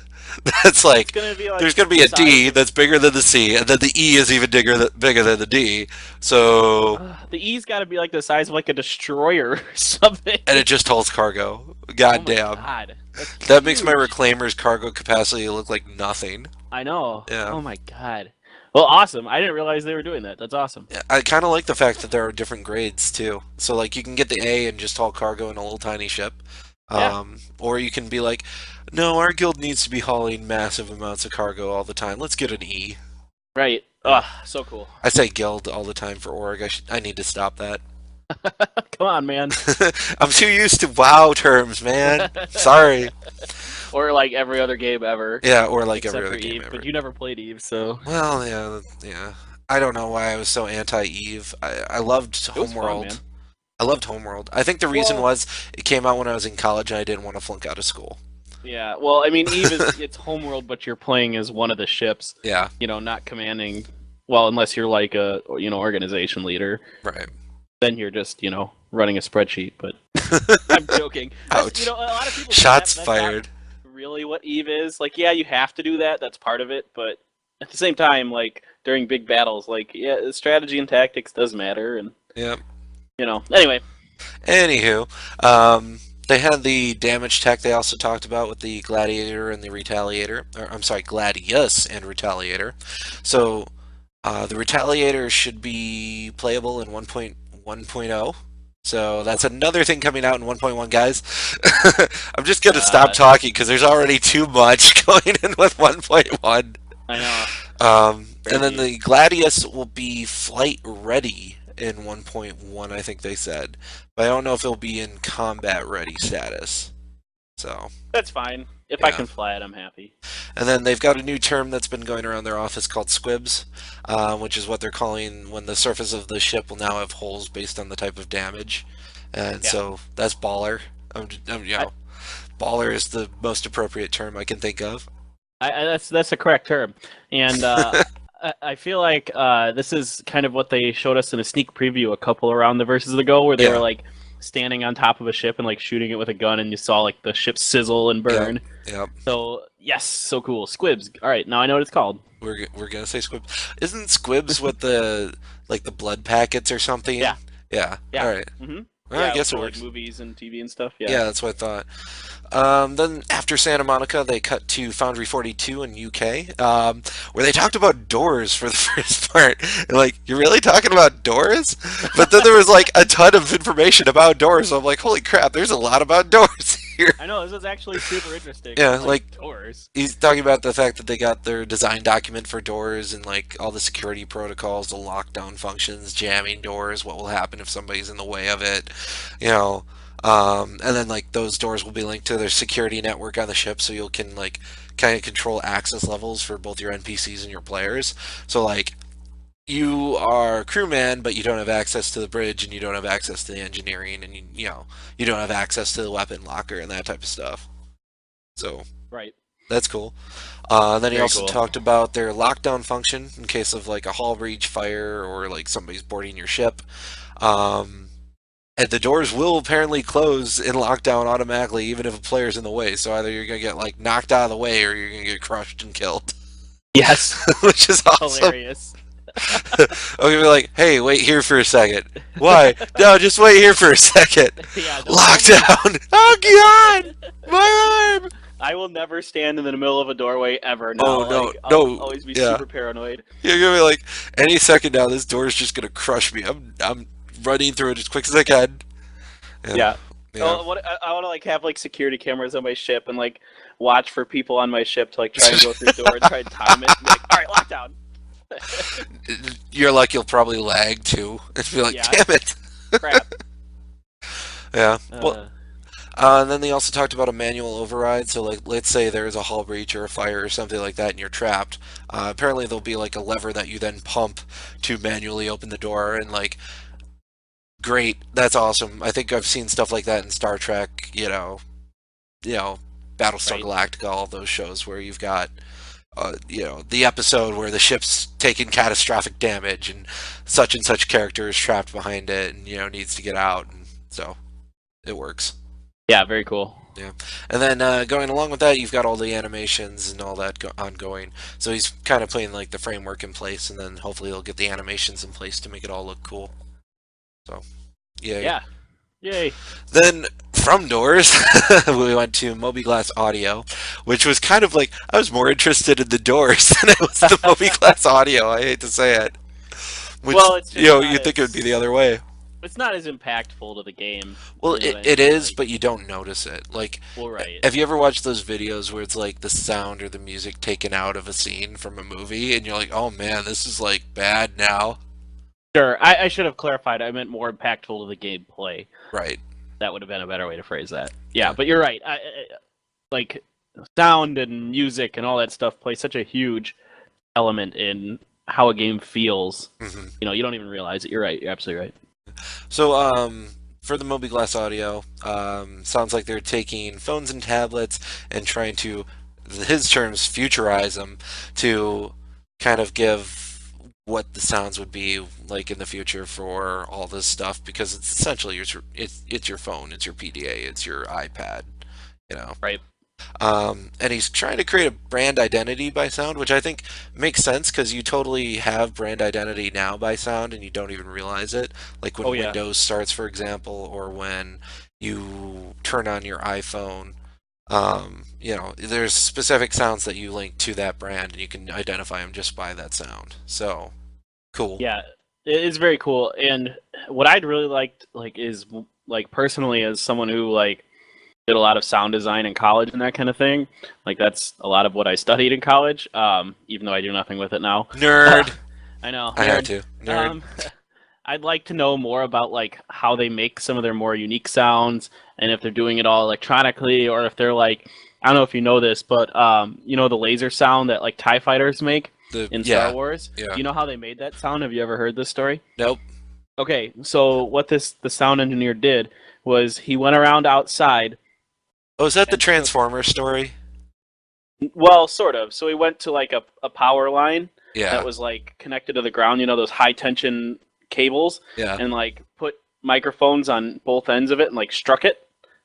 that's It's like gonna be there's like going to be the a size D of that's bigger than the C, and then the E is even bigger than the D. So the E's got to be like the size of like a destroyer or something. and it just holds cargo. Oh God my damn. god, that's That makes my huge. reclaimer's cargo capacity look like nothing. I know. Yeah. Oh my god. Well, awesome. I didn't realize they were doing that. That's awesome. I kind of like the fact that there are different grades too. So like you can get the A and just haul cargo in a little tiny ship, Yeah. or you can be like, no, our guild needs to be hauling massive amounts of cargo all the time. Let's get an E. Right. Yeah. Ugh, so cool. I say guild all the time for org. I need to stop that. Come on, man. I'm too used to WoW terms, man. Sorry. Or like every other game ever, Yeah, or like every except for other game Eve. ever. But you never played Eve, so Well, yeah, yeah. I don't know why I was so anti-Eve. I loved it was fun, man. Homeworld. I loved Homeworld. I think the reason Well, was it came out when I was in college and I didn't want to flunk out of school. yeah. Well, I mean, Eve is it's homeworld, but you're playing as one of the ships. Yeah, You know, not commanding. Well, unless you're like a organization leader, right. then you're just running a spreadsheet. But I'm joking. Ouch. A lot of people say Shots that's not fired. really what Eve is. Like, yeah, you have to do that. That's part of it. But at the same time, like during big battles, like yeah, strategy and tactics does matter. And Yep. anyway, Anywho, they had the damage tech they also talked about with the Gladiator and the Retaliator. Or, I'm sorry, Gladius and Retaliator. So, the Retaliator should be playable in 1.1.0. So that's another thing coming out in 1.1, guys. I'm just going to stop talking because there's already too much going in with 1.1. I know. And then the Gladius will be flight ready in 1.1, I think they said. But I don't know if it'll be in combat ready status. So, That's fine. If I Yeah. can fly it, I'm happy. and then they've got a new term that's been going around their office called squibs, which is what they're calling when the surface of the ship will now have holes based on the type of damage. And Yeah. so that's baller. Baller is the most appropriate term I can think of. That's a correct term, and I feel like this is kind of what they showed us in a sneak preview a couple around the verses ago, where they Yeah. were like standing on top of a ship and like shooting it with a gun, and you saw like the ship sizzle and burn. Yep. So yes, so cool. Squibs. All right, now I know what it's called. We're gonna say squibs. Isn't squibs with the like the blood packets or something? Yeah. Yeah. Yeah. All right. Mm-hmm. Well, I guess it for, works. like movies and TV and stuff. Yeah. Yeah, that's what I thought. Then after Santa Monica, they cut to Foundry 42 in UK, where they talked about doors for the first part. And like, you're really talking about doors? But then there was like a ton of information about doors. So I'm like, holy crap, there's a lot about doors here. I know this is actually super interesting. Yeah, It's like- doors. He's talking about the fact that they got their design document for doors and like all the security protocols, the lockdown functions, jamming doors, what will happen if somebody's in the way of it, and then like those doors will be linked to their security network on the ship, so you can like kind of control access levels for both your NPCs and your players. So like you are a crewman, but you don't have access to the bridge, and you don't have access to the engineering, and you don't have access to the weapon locker and that type of stuff. So Right. that's cool. Then he Very also cool. talked about their lockdown function in case of like a hull breach, fire, or like somebody's boarding your ship. And the doors will apparently close in lockdown automatically, even if a player's in the way. So either you're gonna get like knocked out of the way, or you're gonna get crushed and killed, Yes. which is awesome. Hilarious. Okay, we're like, hey, wait here for a second. Why? No, just wait here for a second. Yeah. don't- Lockdown. Oh God, my arm. I will never stand in the middle of a doorway ever. Now. Oh, no, Like, no, I'll always be yeah. super paranoid. You're gonna be like, any second now, this door is just gonna crush me. I'm running through it as quick as I can. Yeah. Yeah. Oh, I want to like have like security cameras on my ship and like watch for people on my ship to like try and go through the door and try and time it. And be like, all right, lockdown. You're like, you'll probably lag too. And be like, Yeah. damn it. Crap. Yeah. Well, Uh, and then they also talked about a manual override. So, like, let's say there's a hull breach or a fire or something like that, and you're trapped. Apparently, there'll be like a lever that you then pump to manually open the door. And like, great, that's awesome. I think I've seen stuff like that in Star Trek. Battlestar Right. Galactica, all those shows where you've got. The episode where the ship's taking catastrophic damage and such character is trapped behind it and needs to get out, and So it works. Yeah, very cool. Yeah, and then going along with that, you've got all the animations and all that ongoing. So he's kind of putting like the framework in place, and then hopefully he'll get the animations in place to make it all look cool. So, yay. Yeah, yay. Then from Doors, we went to Moby-Glass Audio, which was kind of like I was more interested in the Doors than I was the Moby-Glass Audio. I hate to say it, which Well, it's you just know not you'd think it would be as the other way. it's not as impactful to the game. Well, You know what I it mean? is, Like, but you don't notice it. Like, well, right. have you ever watched those videos where it's like the sound or the music taken out of a scene from a movie, and you're like, oh man, this is like bad now? Sure, I should have clarified. I meant more impactful to the gameplay. Right. That would have been a better way to phrase that. Yeah, Yeah. but you're right. Like sound and music and all that stuff play such a huge element in how a game feels. hmm You know, you don't even realize it. You're right. You're absolutely right. So, for the Moby-Glass Audio, sounds like they're taking phones and tablets and trying to, his terms, futurize them to kind of give what the sounds would be like in the future for all this stuff because it's essentially it's your phone, it's your PDA, it's your iPad, you know. Right. And he's trying to create a brand identity by sound, which I think makes sense because you totally have brand identity now by sound and you don't even realize it. Like when Oh yeah. Windows starts, for example, or when you turn on your iPhone. You know, there's specific sounds that you link to that brand and you can identify them just by that sound. So cool. Yeah. It's very cool. And what I'd really like is like personally as someone who like did a lot of sound design in college and that kind of thing. Like that's a lot of what I studied in college. Even though I do nothing with it now. Nerd. I know. I had Nerd. to. Nerd. Um, I'd like to know more about like how they make some of their more unique sounds, and if they're doing it all electronically, or if they're like, I don't know if you know this, but you know the laser sound that like TIE fighters make in Star Yeah. Wars. Yeah. Do you know how they made that sound? Have you ever heard this story? Nope. Okay, so what the sound engineer did was he went around outside. Oh, is that the And took, Transformer story? well, sort of. So he went to like a power line that Yeah. was like connected to the ground. You know those high tension cables, Yeah. and like put microphones on both ends of it and like struck it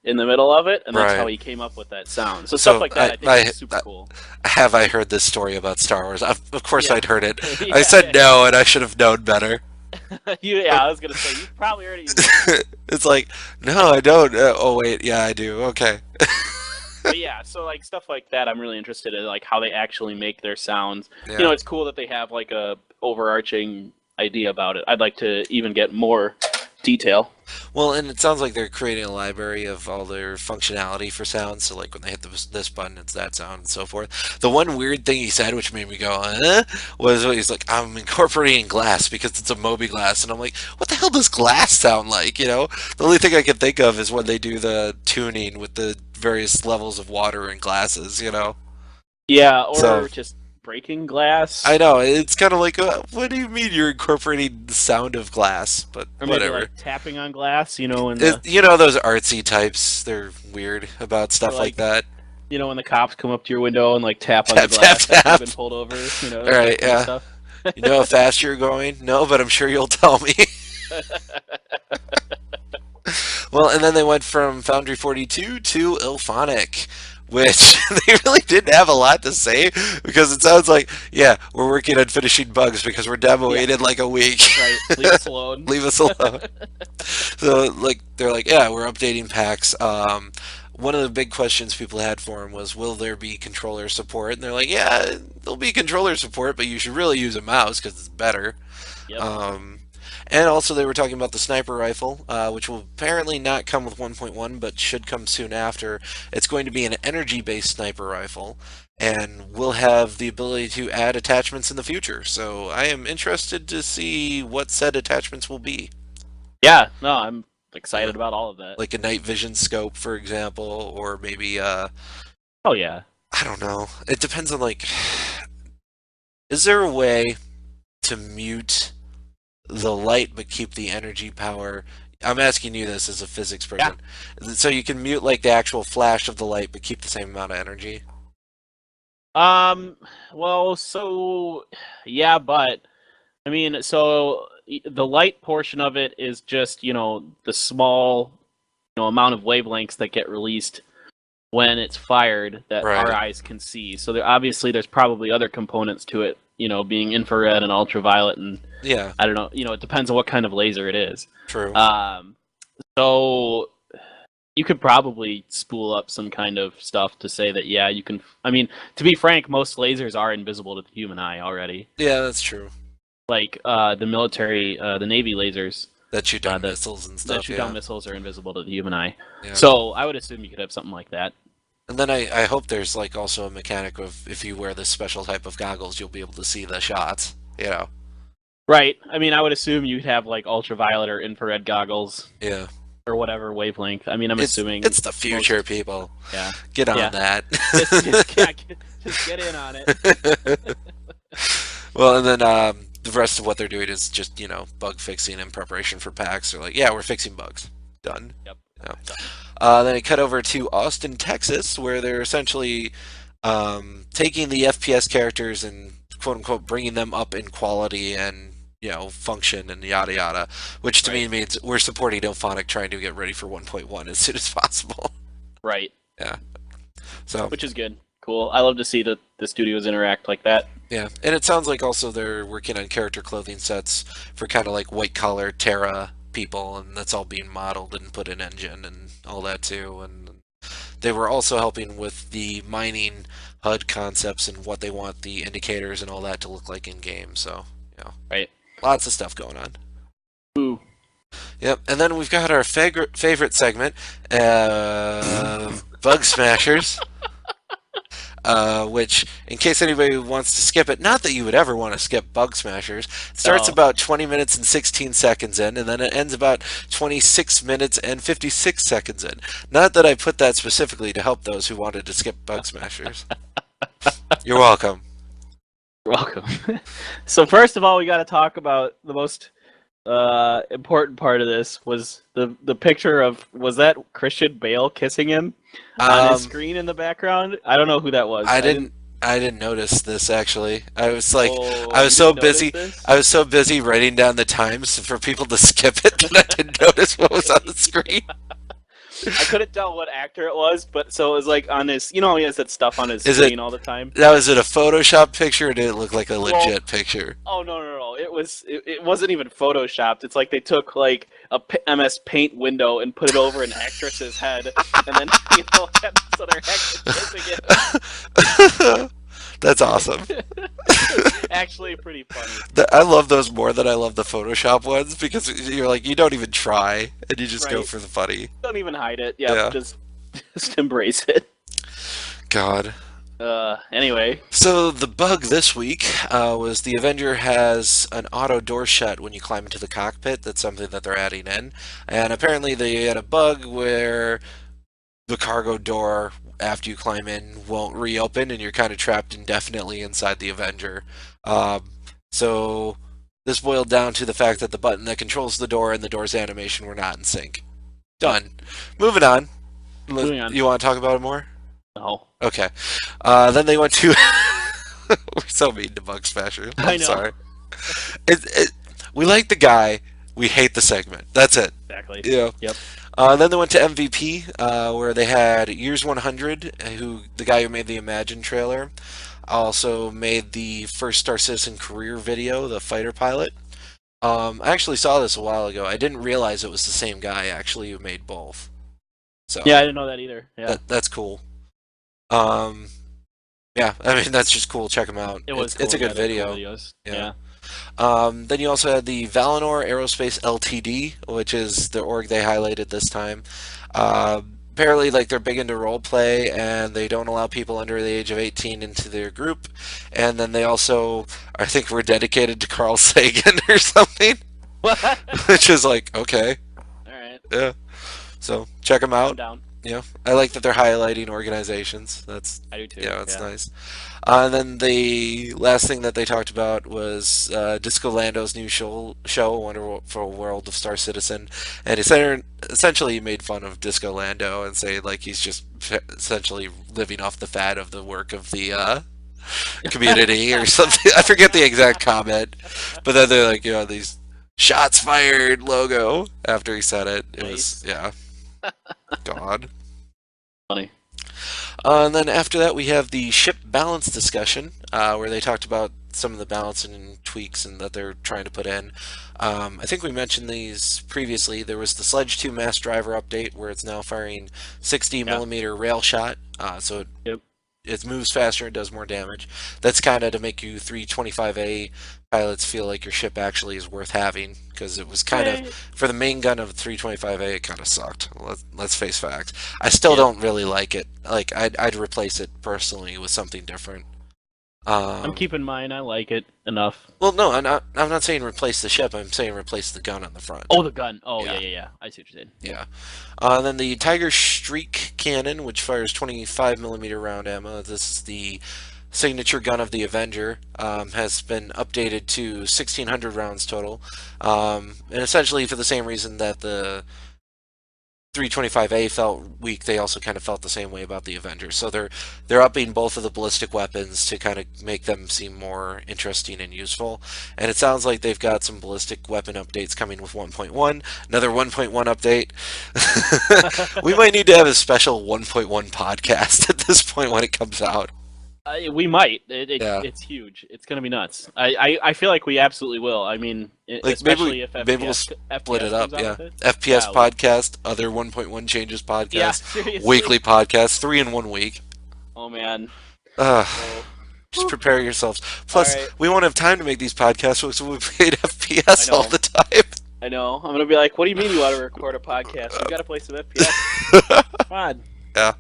in the middle of it, and that's how Right. he came up with that sound. So So stuff like that, I think, is super cool. have I heard this story about Star Wars? Of course Yeah, I'd heard it. I yeah, said no, and I should have known better. yeah. I was gonna say you probably heard it. It's like, no, I don't. Oh, wait, yeah, I do. Okay. But yeah, so like stuff like that, I'm really interested in like how they actually make their sounds. Yeah. You know, it's cool that they have like a overarching idea about it. I'd like to even get more detail. Well, and it sounds like they're creating a library of all their functionality for sounds. So, like when they hit this button, it's that sound and so forth. The one weird thing he said, which made me go, was he's like, I'm incorporating glass because it's a Moby glass. And I'm like, what the hell does glass sound like? You know, the only thing I can think of is when they do the tuning with the various levels of water in glasses, you know? Yeah, or So, just breaking glass, I know, it's kind of like, what do you mean you're incorporating the sound of glass? But or maybe whatever. like tapping on glass. You know, in the You know those artsy types, they're weird about or stuff like like that. you know when the cops come up to your window and like tap on Tap, the tap, glass after tap. you've been pulled over. You know, All that right, kind of yeah. stuff. You know how fast you're going? No, but I'm sure you'll tell me. Well, and then they went from Foundry 42 to Ilphonic, which they really didn't have a lot to say because it sounds like, yeah, we're working on finishing bugs because we're demoing Yeah. in like a week. Right, leave us alone. Leave us alone. So, like, they're like, yeah, we're updating packs. One of the big questions people had for him was, will there be controller support? And they're like, yeah, there'll be controller support, but you should really use a mouse because it's better. Yep. And also they were talking about the sniper rifle, which will apparently not come with 1.1, but should come soon after. It's going to be an energy-based sniper rifle, and will have the ability to add attachments in the future. So I am interested to see what said attachments will be. Yeah. No, I'm Yeah. excited about all of that. Like a night vision scope, for example, or maybe, Oh yeah. I don't know. It depends on, like, is there a way to mute the light but keep the energy power? I'm asking you this as a physics Yeah. person. So you can mute like the actual flash of the light but keep the same amount of energy? Well, so yeah, but I mean, so the light portion of it is just the small amount of wavelengths that get released when it's fired that our Right. eyes can see. So obviously there's probably other components to it, being infrared and ultraviolet, and Yeah. I don't know. It depends on what kind of laser it is. True. So you could probably spool up some kind of stuff to say that, yeah, you can. I mean, to be frank, most lasers are invisible to the human eye already. Yeah, that's true. Like the military, the Navy lasers That shoot down that missiles and that stuff. shoot Yeah. down missiles are invisible to the human eye. Yeah. So I would assume you could have something like that. And then I hope there's like also a mechanic of if you wear this special type of goggles, you'll be able to see the shots. You know. Right. I mean, I would assume you'd have like ultraviolet or infrared goggles Yeah. or whatever wavelength. I mean, I'm assuming It's the future, people. Yeah. Get on Yeah. that. Just get in on it. Well, and then the rest of what they're doing is just bug fixing in preparation for packs. They're like, yeah, we're fixing bugs. Done. Yep. Yeah. Then it cut over to Austin, Texas, where they're essentially taking the FPS characters and quote unquote bringing them up in quality and function and yada yada, which to me means we're supporting Ilphonic trying to get ready for 1.1 as soon as possible. Right. Yeah. So. Which is good. Cool. I love to see the studios interact like that. Yeah, and it sounds like also they're working on character clothing sets for kind of like white collar Terra people, and that's all being modeled and put in engine and all that too. And they were also helping with the mining HUD concepts and what they want the indicators and all that to look like in game. So, Right. lots of stuff going on. Ooh. Yep, and then we've got our favorite segment, Bug Smashers. Which, in case anybody wants to skip it, not that you would ever want to skip Bug Smashers, starts about 20 minutes and 16 seconds in, and then it ends about 26 minutes and 56 seconds in. Not that I put that specifically to help those who wanted to skip Bug Smashers. You're welcome. You're welcome. So first of all, we got to talk about the most important part of this was the picture of, was that Christian Bale kissing him on his screen in the background? I don't know who that was. I didn't notice this actually. I was like, Oh, I was so busy. this? I was so busy writing down the times for people to skip it that I didn't notice what was on the screen. I couldn't tell what actor it was, but so it was like on his, he has that stuff on his screen all the time. That was it a Photoshop picture, or did it look like a legit picture? Oh no! It wasn't even photoshopped. It's like they took like a MS Paint window and put it over an actress's head, and then so they're actually kissing it. That's awesome. Actually, pretty funny. I love those more than I love the Photoshop ones because you're like, you don't even try and you just go for the funny. Don't even hide it. Yeah. Just embrace it. God. Anyway. So the bug this week was the Avenger has an auto door shut when you climb into the cockpit. That's something that they're adding in. And apparently they had a bug where the cargo door, after you climb in, won't reopen and you're kind of trapped indefinitely inside the Avenger. So this boiled down to the fact that the button that controls the door and the door's animation were not in sync. Done. Moving on. You want to talk about it more? No. Okay. Then they went to... We're so mean to Bug Smasher. I'm sorry. We like the guy. We hate the segment. That's it. Exactly. Yeah. Yep. Then they went to MVP, where they had Years 100, the guy who made the Imagine trailer, also made the first Star Citizen career video, the fighter pilot. I actually saw this a while ago. I didn't realize it was the same guy actually who made both. So yeah, I didn't know that either. Yeah, that's cool. Yeah, I mean that's just cool. Check him out. It's a good video. Cool yeah. Then you also had the Valinor Aerospace Ltd, which is the org they highlighted this time. Apparently, like, they're big into role play, and they don't allow people under the age of 18 into their group. And then they also, I think, were dedicated to Carl Sagan or something. What? Which is like, okay. All right. Yeah. So check them out. I'm down. Yeah, I like that they're highlighting organizations. I do too. Yeah, that's nice. And then the last thing that they talked about was Disco Lando's new show, A Wonderful World of Star Citizen, and essentially made fun of Disco Lando and say like he's just essentially living off the fat of the work of the community or something. I forget the exact comment, but then they're like, these shots fired logo after he said it. It was, Nice. yeah, God. Funny. And then after that, we have the ship balance discussion, where they talked about some of the balancing and tweaks and that they're trying to put in. I think we mentioned these previously. There was the Sledge 2 mass driver update where it's now firing 60 Yeah. millimeter rail shot, so Yep. it moves faster and does more damage. That's kind of to make you 325A pilots feel like your ship actually is worth having, because it was kind of, Eh, for the main gun of 325A, it kind of sucked. Let's face facts. I still Yep. don't really like it. Like, I'd replace it personally with something different. I'm Um, keeping mine. I like it enough. well, no, I'm not saying replace the ship. I'm saying replace the gun on the front. Oh, the gun. Oh, yeah, Yeah, yeah, yeah. I see what you're saying. Yep. yeah. Then the Tiger Streak cannon, which fires 25 millimeter round ammo. This is the signature gun of the Avenger, has been updated to 1,600 rounds total, and essentially for the same reason that the 325A felt weak, they also kind of felt the same way about the Avenger. So they're upping both of the ballistic weapons to kind of make them seem more interesting and useful. And it sounds like they've got some ballistic weapon updates coming with 1.1, another 1.1 update. We might need to have a special 1.1 podcast at this point when it comes out. We might. Yeah. It's huge. It's gonna be nuts. I feel like we absolutely will. I mean, Like especially if maybe we'll FPS split it up. comes out Yeah, with it. FPS Yeah. podcast, other 1.1 changes Yeah. podcast, Seriously. weekly podcast, 3 in 1 week. Oh man. Uh, Oh. just prepare yourselves. All Plus, right. we won't have time to make these podcasts because we played I FPS all know. the time. I know. I'm gonna be like, what do you mean you want to record a podcast? We gotta play some FPS. Come on. Yeah.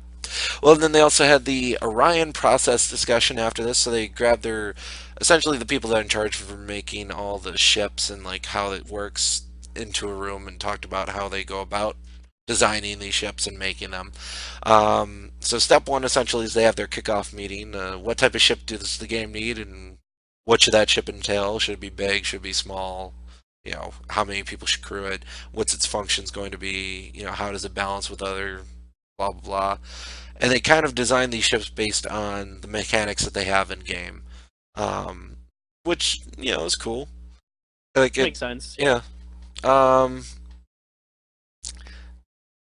Well, then they also had the Orion process discussion after this. So they grabbed essentially the people that are in charge for making all the ships and like how it works into a room and talked about how they go about designing these ships and making them. So step one essentially is they have their kickoff meeting. What type of ship does the game need, and what should that ship entail? Should it be big? Should it be small? How many people should crew it? What's its functions going to be? How does it balance with other blah blah blah? And they kind of design these ships based on the mechanics that they have in game, which is cool. Like it, Makes sense. yeah. Um,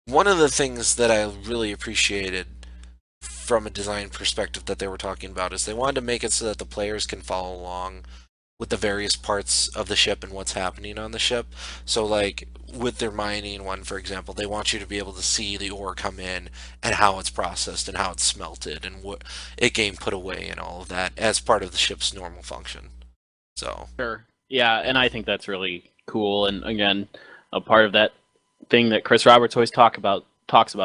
One of the things that I really appreciated from a design perspective that they were talking about is they wanted to make it so that the players can follow along with the various parts of the ship and what's happening on the ship. So like with their mining one, for example, they want you to be able to see the ore come in and how it's processed and how it's smelted and what it getting put away and all of that as part of the ship's normal function. So Sure. Yeah, and I think that's really cool. And again, a part of that thing that Chris Roberts always talks about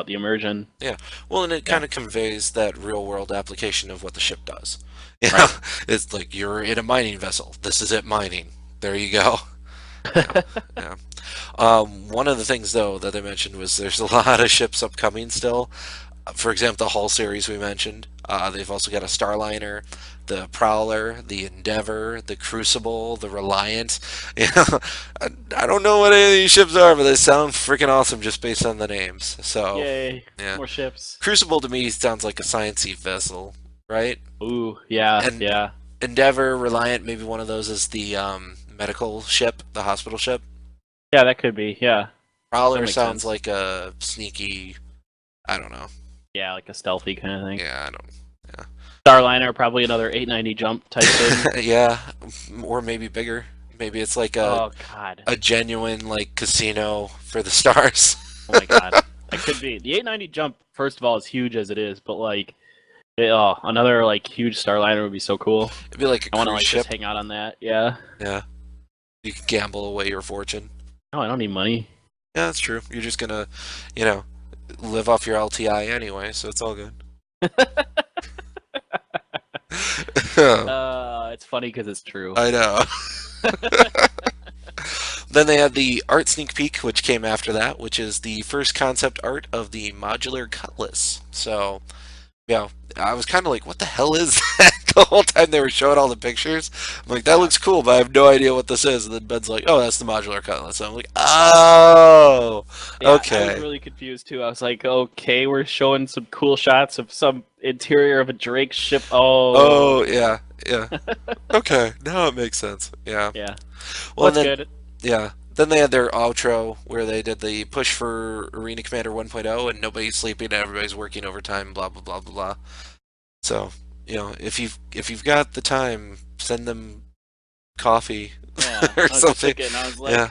the immersion. yeah, well, and it Yeah. kind of conveys that real world application of what the ship does. You know, Right. it's like you're in a mining vessel. This is it mining. There you go. Yeah, yeah. One of the things though that they mentioned was there's a lot of ships upcoming still. For example, the Hull series we mentioned. They've also got a Starliner, the Prowler, the Endeavor, the Crucible, the Reliant. You know, I don't know what any of these ships are, but they sound freaking awesome just based on the names. So, Yay. yeah. More ships. Crucible to me sounds like a sciencey vessel, right? Ooh, yeah, And yeah. Endeavor, Reliant, maybe one of those is the medical ship, the hospital ship. Yeah, that could be. Yeah. Prowler makes sounds sense. like a sneaky, I don't know. Yeah, like a stealthy kind of thing. Yeah, I don't. Starliner, probably another 890 jump type thing. Yeah, or maybe bigger. Maybe it's like Oh god. a genuine like casino for the stars. Oh my god. That could be. The 890 jump, first of all, is huge as it is, but like another like huge Starliner would be so cool. It'd be like a I want to cruise like ship. just hang out on that. Yeah. Yeah, you could gamble away your fortune. No, I don't need money. Yeah, that's true. You're just gonna, live off your LTI anyway, so it's all good. It's funny because it's true. I know. Then they had the art sneak peek, which came after that, which is the first concept art of the modular cutlass. So, I was kind of like, what the hell is that? The whole time they were showing all the pictures. I'm like, that looks cool, but I have no idea what this is. And then Ben's like, oh, that's the modular cutlass. So I'm like, oh, Yeah, I okay. was really confused too. I was like, okay, we're showing some cool shots of some interior of a Drake ship. Oh, Oh, yeah, yeah. Okay, now it makes sense. Yeah. yeah. Well, Well, and that's then good. Yeah. Then they had their outro where they did the push for Arena Commander 1.0 and nobody's sleeping and everybody's working overtime, blah blah blah blah blah. So, if you've got the time, send them coffee Yeah, or I was just something. thinking. I was Yeah. like,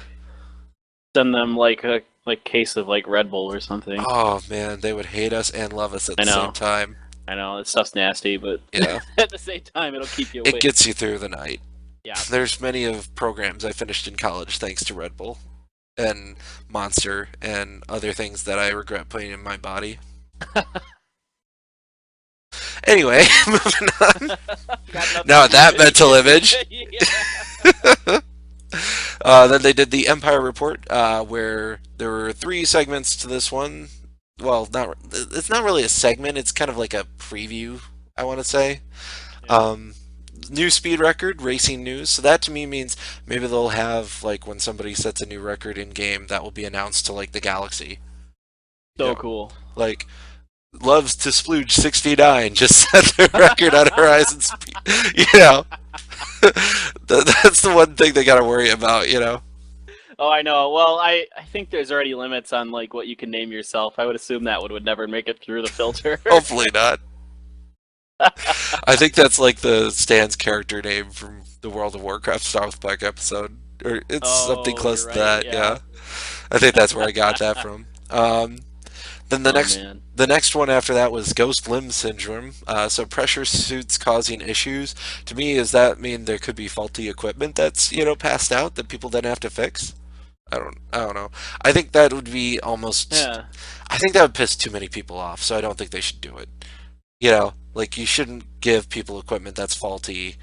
send them like a case of like Red Bull or something. Oh man, they would hate us and love us at I the same know, time. I know, this stuff's nasty, but Yeah. at the same time, it'll keep you It awake. gets you through the night. Yeah. There's many of programs I finished in college thanks to Red Bull and Monster and other things that I regret putting in my body. Anyway, moving on. Got nothing Now to do that with mental image. education. Yeah. Then they did the Empire Report, where there were three segments to this one. Well, not it's not really a segment. It's kind of like a preview, I want to say. Yeah. Um, New speed record, racing news. So that to me means maybe they'll have like when somebody sets a new record in game, that will be announced to like the galaxy. You So know, cool. like loves to splooge 69 just set the record on Horizon Speed. You know, that's the one thing they got to worry about. You know. Oh, I know. Well, I think there's already limits on like what you can name yourself. I would assume that would never make it through the filter. Hopefully not. I think that's like the Stan's character name from the World of Warcraft South Park episode, or it's something Oh, close you're to right. that. Yeah. Yeah, I think that's where I got that from. Then the Oh next man. the next one after that was ghost limb syndrome. So pressure suits causing issues. To me, does that mean there could be faulty equipment that's passed out that people then have to fix? I don't know. I think that would be almost. Yeah. I think that would piss too many people off. So I don't think they should do it. Like you shouldn't give people equipment that's faulty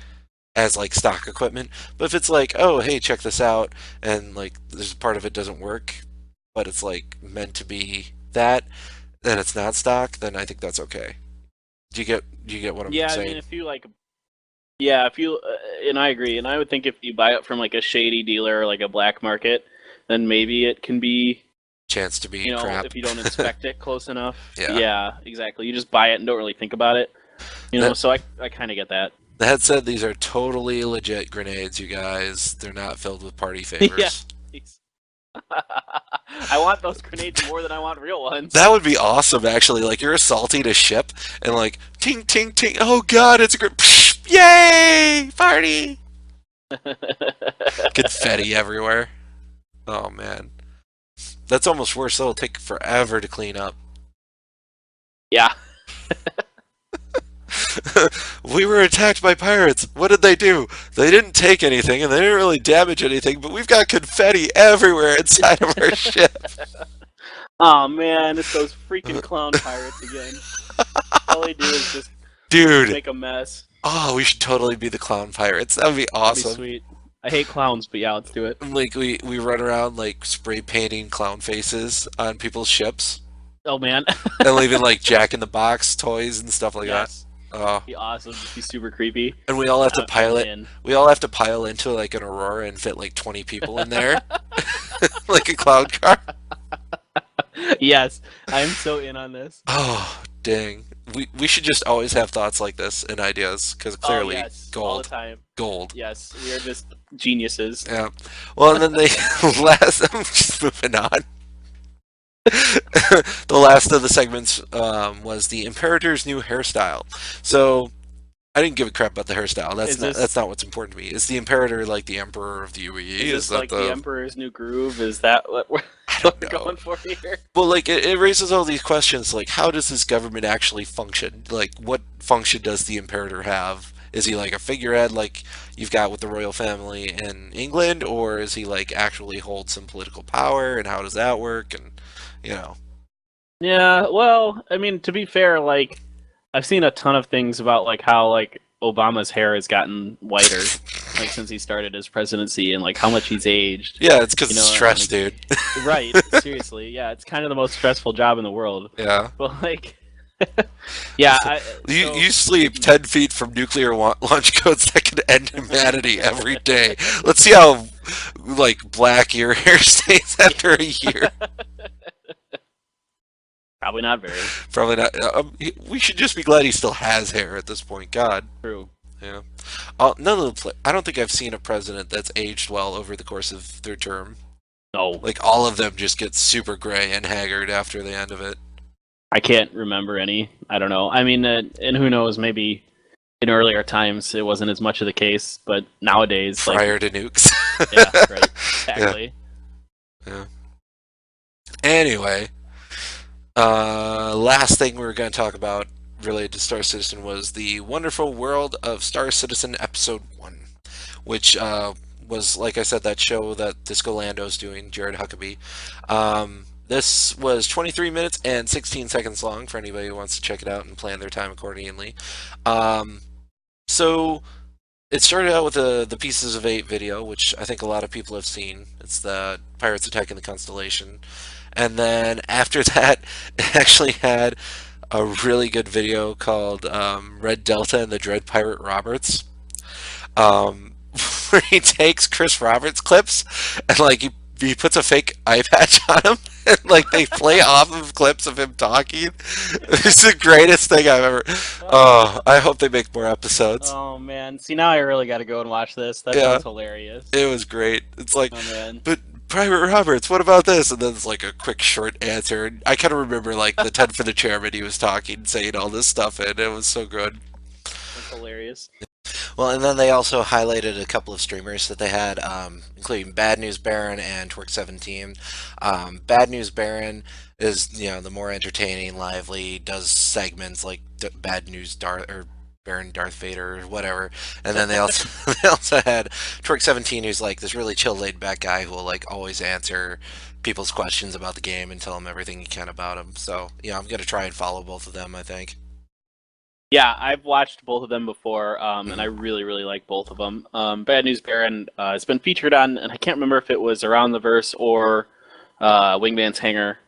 as like stock equipment. But if it's like, oh, hey, check this out, and like there's a part of it doesn't work, but it's like meant to be that, then it's not stock, then I think that's okay. Do you get what I'm Yeah. I mean, saying? if you like, yeah, if you, and I agree, and I would think if you buy it from like a shady dealer or like a black market, then maybe it can be, Chance to be crap. if you don't inspect it close enough. Yeah. Yeah, exactly. You just buy it and don't really think about it. That, So I kind of get that. that said, these are totally legit grenades, you guys. They're not filled with party Yeah. favors. I want those grenades more than I want real ones. That would be awesome, actually. Like you're assaulting a ship, and like ting ting ting. Oh god, it's a great yay party! Confetti everywhere. Oh man, that's almost worse. It'll take forever to clean up. Yeah. We were attacked by pirates. What did they do? They didn't take anything, and they didn't really damage anything. But we've got confetti everywhere inside of our ship. Oh man, it's those freaking clown pirates again. All they do is just Dude, make a mess. oh, we should totally be the clown pirates. That would be That'd be awesome. sweet. I hate clowns, but yeah, let's do it. Like we run around like spray painting clown faces on people's ships Oh man. and leaving like Jack in the Box toys and stuff like that. Yes. Oh, Be awesome. Just be super creepy. and we all have to pilot. In. We all have to pile into like an Aurora and fit like 20 people in there, like a clown car. Yes, I'm so in on this. Oh, dang. We should just always have thoughts like this and ideas because clearly Oh, yes, all the gold, time. gold. Yes, we are just geniuses. Yeah. Well, and then they last. I'm just moving on. The last of the segments was the Imperator's new hairstyle. So I didn't give a crap about the hairstyle. That's not what's important to me. Is the Imperator like the Emperor of the UAE? Is this that like the Emperor's New Groove? Is that what we're, I don't know. going for here? Well, like it raises all these questions. Like, how does this government actually function? Like, what function does the Imperator have? Is he like a figurehead, like you've got with the royal family in England, or is he like actually hold some political power? And how does that work? And you know. Yeah, well, I mean, to be fair, like I've seen a ton of things about like how like Obama's hair has gotten whiter, like since he started his presidency, and like how much he's aged. Yeah, it's because You of know, stress, like- dude. Right? Seriously, yeah, it's kind of the most stressful job in the world. Yeah. But like, yeah, You sleep 10 feet from nuclear launch codes that could end humanity every day. Let's see how like black your hair stays after a year. probably not very Probably not. We should just be glad he still has hair at this point. God. true. Yeah. None of I don't think I've seen a president that's aged well over the course of their term. No, Like all of them just get super gray and haggard after the end of it. I can't remember any. I don't know. I mean, and who knows? Maybe in earlier times it wasn't as much of the case, but nowadays, like, Prior to nukes. yeah, right, Yeah. exactly. Yeah. Anyway, last thing we were going to talk about related to Star Citizen was the Wonderful World of Star Citizen Episode 1, which was, like I said, that show that Disco Lando's doing, Jared Huckabee. This was 23 minutes and 16 seconds long for anybody who wants to check it out and plan their time accordingly. Um, so it started out with the Pieces of Eight video, which I think a lot of people have seen. It's the Pirates attacking the Constellation. And then after that, it actually had a really good video called Red Delta and the Dread Pirate Roberts, um, where he takes Chris Roberts clips and like he puts a fake eye patch on him and like they play off of clips of him talking. It's the greatest thing I've ever. Oh, I hope they make more episodes. Oh man, see now I really got to go and watch this. That Yeah, sounds hilarious. it was great. It's like, Oh man. but Private Roberts, what about this? And then it's like a quick short answer. And I kind of remember like the 10 for the chairman he was talking, saying all this stuff, and it was so good. That's hilarious. Well, and then they also highlighted a couple of streamers that they had, including Bad News Baron and Twerk17. Bad News Baron is, the more entertaining, lively, does segments like Bad News Darth or Baron Darth Vader or whatever. And then they also they also had Twerk17, who's like this really chill, laid back guy who will like always answer people's questions about the game and tell them everything he can about him. So, I'm gonna try and follow both of them, I think. Yeah, I've watched both of them before, and I Mhm. really, really like both of them. Bad News Baron has been featured on, and I can't remember if it was Around the Verse or Wingman's Hangar,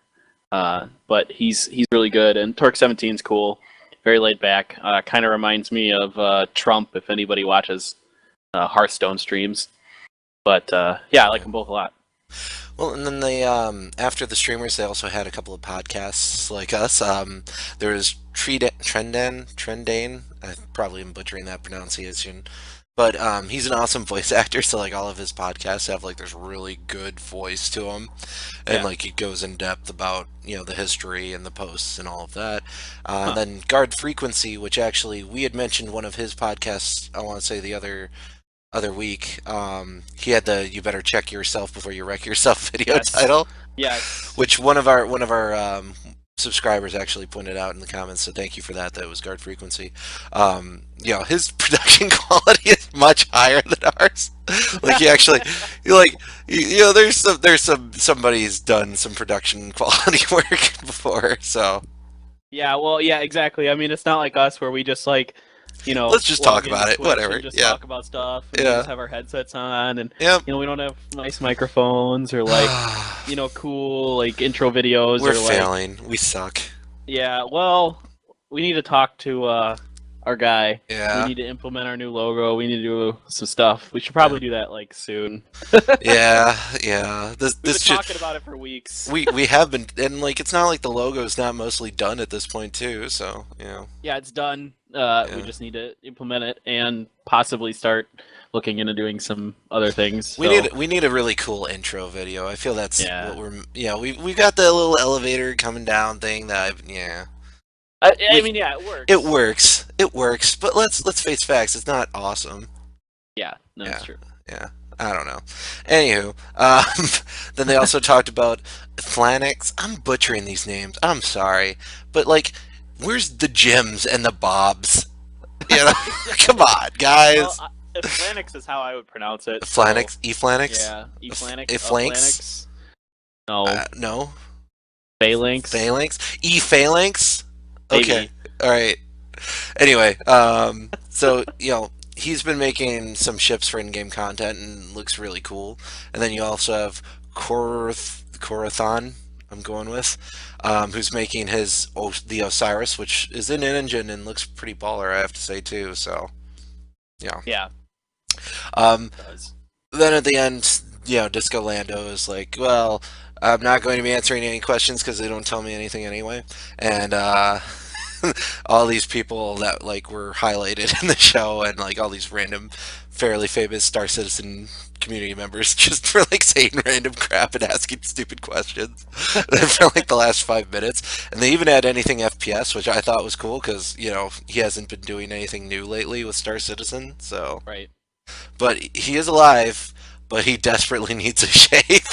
but he's really good. And Torque 17's cool, very laid back. Kind of reminds me of Trump if anybody watches Hearthstone streams. But yeah, I like them both a lot. Well, and then they after the streamers, they also had a couple of podcasts like us. There was Trendane. I probably am butchering that pronunciation, but he's an awesome voice actor. So like all of his podcasts have like this really good voice to him, and Yeah. like he goes in depth about the history and the posts and all of that. And Huh. then Guard Frequency, which actually we had mentioned one of his podcasts. I want to say the other week. He had the "You better check yourself before you wreck yourself" video Yes. title, Yes. which one of our subscribers actually pointed out in the comments. So thank you for that. That was Guard Frequency. His production quality is much higher than ours. Like he actually, like there's somebody's done some production quality work before. So Yeah, well, yeah, exactly. I mean, it's not like us where we just like, let's just talk log into about it. Twitch Whatever. and just Yeah. talk about stuff, and we Yeah. just have our headsets on, and Yep. we don't have nice microphones or like, cool like intro videos We're or like, failing. We suck. yeah. Well, we need to talk to our guy. We Yeah. need to implement our new logo. We need to do some stuff. We should Yeah. probably do that like soon. Yeah, yeah. This We've been this should talking about it for weeks. we have been, and like it's not like the logo's not mostly done at this point too. So Yeah, it's done. We yeah. just need to implement it and possibly start looking into doing some other things. We So need we need a really cool intro video. I feel that's yeah, what we're we got the little elevator coming down thing that I we mean, yeah, it works. it works, but let's face facts. It's not awesome. Yeah, no, Yeah, that's true. yeah. I don't know. Anywho, then they also talked about Flanix. I'm butchering these names. I'm sorry, but like, where's the Jims and the Bobs? You know, come on, Well, guys. Flanix is how I would pronounce it. So Flanix, E-Flanix, yeah, Eflanix, Flanix. Flanix. No, No, Phalanx, Phalanx, E-Phalanx. Okay, maybe. all right. Anyway, so he's been making some ships for in-game content and looks really cool. And then you also have Corathon, I'm going with, who's making the Osiris, which is in engine and looks pretty baller, I have to say too. So yeah. Yeah, Um, it does. then at the end, Disco Lando is like, well, I'm not going to be answering any questions because they don't tell me anything anyway. And all these people that like were highlighted in the show, and like all these random, fairly famous Star Citizen community members just for like saying random crap and asking stupid questions for like the last 5 minutes. And they even had anything FPS, which I thought was cool because he hasn't been doing anything new lately with Star Citizen. So, Right. but he is alive, but he desperately needs a shave.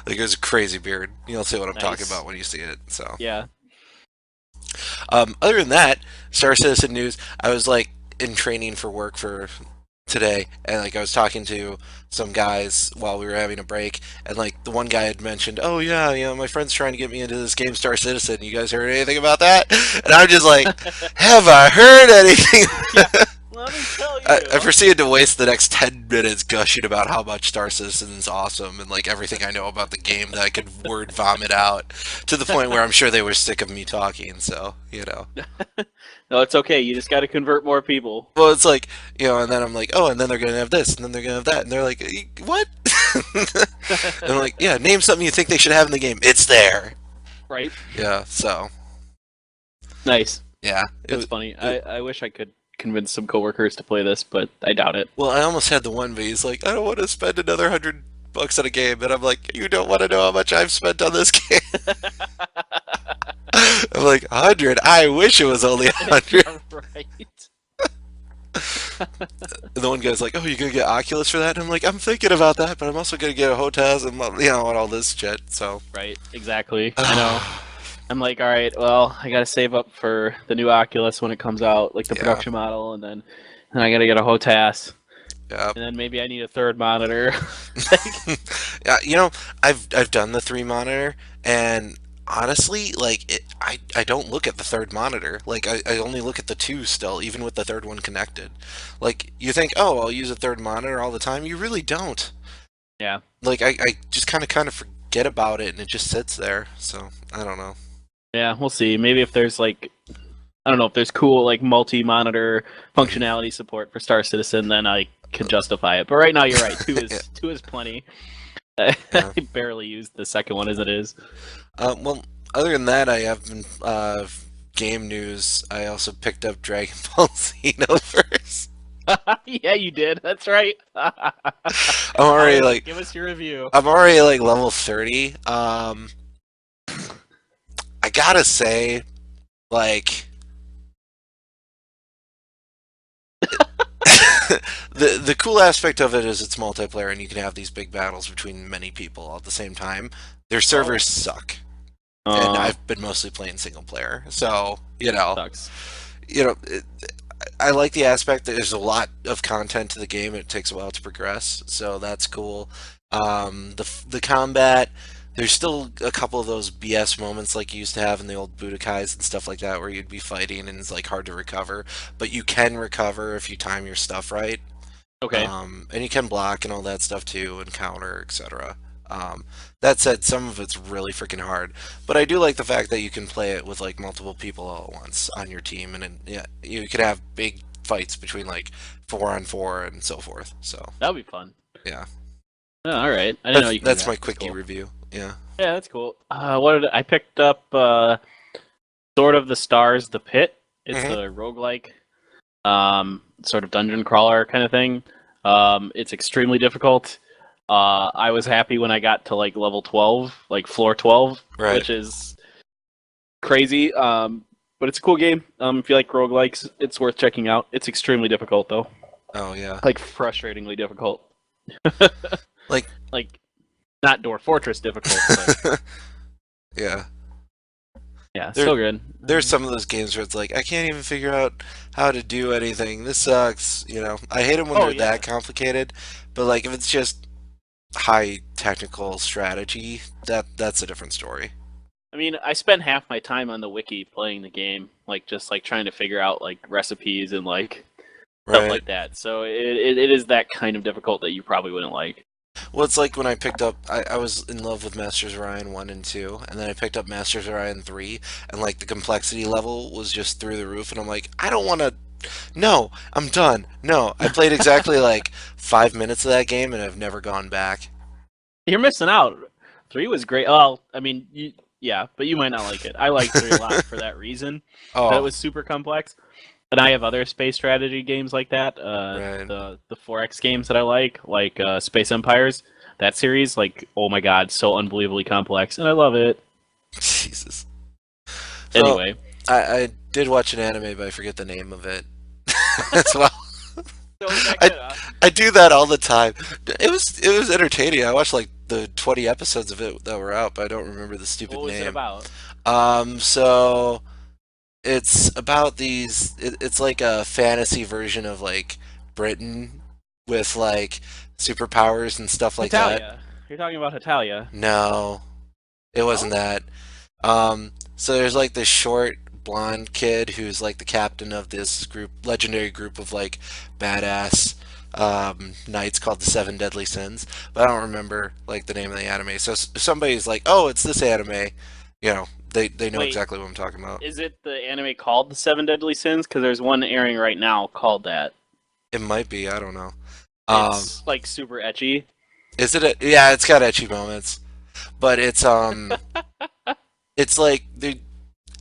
Like, it was a crazy beard. You'll see what I'm talking Nice. about when you see it. So, Yeah. other than that, Star Citizen news. I was like in training for work for today, and like I was talking to some guys while we were having a break, and like the one guy had mentioned, "Oh yeah, my friend's trying to get me into this game, Star Citizen. You guys heard anything about that?" And I'm just like, "Have I heard anything?" Yeah. Let me tell I you. proceeded to waste the next 10 minutes gushing about how much Star Citizen is awesome and like everything I know about the game that I could word vomit out to the point where I'm sure they were sick of me talking. So. No, it's okay. You just got to convert more people. Well, it's like, and then I'm like, oh, and then they're going to have this, and then they're going to have that. And they're like, what? And I'm like, yeah, name something you think they should have in the game. It's there. Right. Yeah, so, Nice. yeah. That's funny. I wish I could convince some coworkers to play this, but I doubt it. Well, I almost had the one, but he's like, I don't want to spend another $100 on a game. And I'm like, you don't want to know how much I've spent on this game. I'm like, 100? I wish it was only 100. Right. And the one guy's like, oh, you going to get Oculus for that? And I'm like, I'm thinking about that, but I'm also going to get a Hotels and, and all this shit, so. Right. Exactly. I know. I'm like, all right, well, I got to save up for the new Oculus when it comes out, like the Yeah. production model, and then I got to get a HOTAS, Yeah. and then maybe I need a third monitor. Yeah, I've done the 3 monitor, and honestly, like I don't look at the third monitor. Like I only look at the two still, even with the third one connected. Like you think, oh, I'll use a third monitor all the time. You really don't. Yeah. Like I just kind of forget about it, and it just sits there. So I don't know. Yeah, we'll see. Maybe if there's like, I don't know, if there's cool like multi-monitor functionality support for Star Citizen, then I could justify it. But right now, you're right. Two is Yeah. two is plenty. I barely used the second one as it is. Well, other than that, I have been game news. I also picked up Dragon Ball Xenoverse. Yeah, you did. That's right. I'm already like Give us your review. I'm already like level 30. I gotta say, like, the cool aspect of it is it's multiplayer and you can have these big battles between many people at the same time. Their servers suck, and I've been mostly playing single player, so Sucks. it, I like the aspect that there's a lot of content to the game. It takes a while to progress, so that's cool. The combat, there's still a couple of those BS moments like you used to have in the old Budokais and stuff like that, where you'd be fighting and it's like hard to recover, but you can recover if you time your stuff right. Okay. And you can block and all that stuff too, and counter, etc. That said, some of it's really freaking hard, but I do like the fact that you can play it with like multiple people all at once on your team, and yeah, you could have big fights between like 4-on-4 and so forth. So That'll be fun. yeah, Oh, all right. I didn't know you could do that's that. my That's quickie cool. review. Yeah. Yeah, that's cool. I picked up? Sword of the Stars, The Pit. It's Mhm. a roguelike, sort of dungeon crawler kind of thing. It's extremely difficult. I was happy when I got to like level 12, like floor 12, Right. which is crazy. But it's a cool game. If you like roguelikes, it's worth checking out. It's extremely difficult though, Oh yeah. like frustratingly difficult. Like Like not Dwarf Fortress difficult, but yeah. yeah, There- still good. There's some of those games where it's like I can't even figure out how to do anything. This sucks. I hate them when Oh, they're yeah. that complicated. But like if it's just high technical strategy, that's a different story. I mean, I spent half my time on the wiki playing the game, like just like trying to figure out like recipes and like stuff Right. like that. So it is that kind of difficult that you probably wouldn't like. Well, it's like when I picked up, I was in love with Masters Orion 1 and 2, and then I picked up Masters Orion 3, and like the complexity level was just through the roof, and I'm like, I don't want to. No, I'm done. No, I played exactly like 5 minutes of that game, and I've never gone back. You're missing out. 3 was great. Well, I mean, yeah, but you might not like it. I liked 3 a lot for that reason. That it Oh, was super complex. And I have other space strategy games like that. right. The 4X games that I like Space Empires. That series, like, oh my god, so unbelievably complex, and I love it. Jesus. So Anyway, I did watch an anime, but I forget the name of it as well. so is that I good? Huh? I do that all the time. It was entertaining. I watched like the 20 episodes of it that were out, but I don't remember the stupid What was it name. about? So it's about these. It's like a fantasy version of like Britain with like superpowers and stuff like that. Hitalia. You're talking about Hitalia. No, it wasn't No? that. So there's like this short blonde kid who's like the captain of this legendary group of like badass knights called the Seven Deadly Sins. But I don't remember like the name of the anime. So if somebody's like, "Oh, it's this anime," they know Wait, exactly what I'm talking about. is it the anime called The Seven Deadly Sins? Because there's one airing right now called that. It might be. I don't know. Um, It's like super etchy. is it? Yeah, it's got etchy moments, but it's like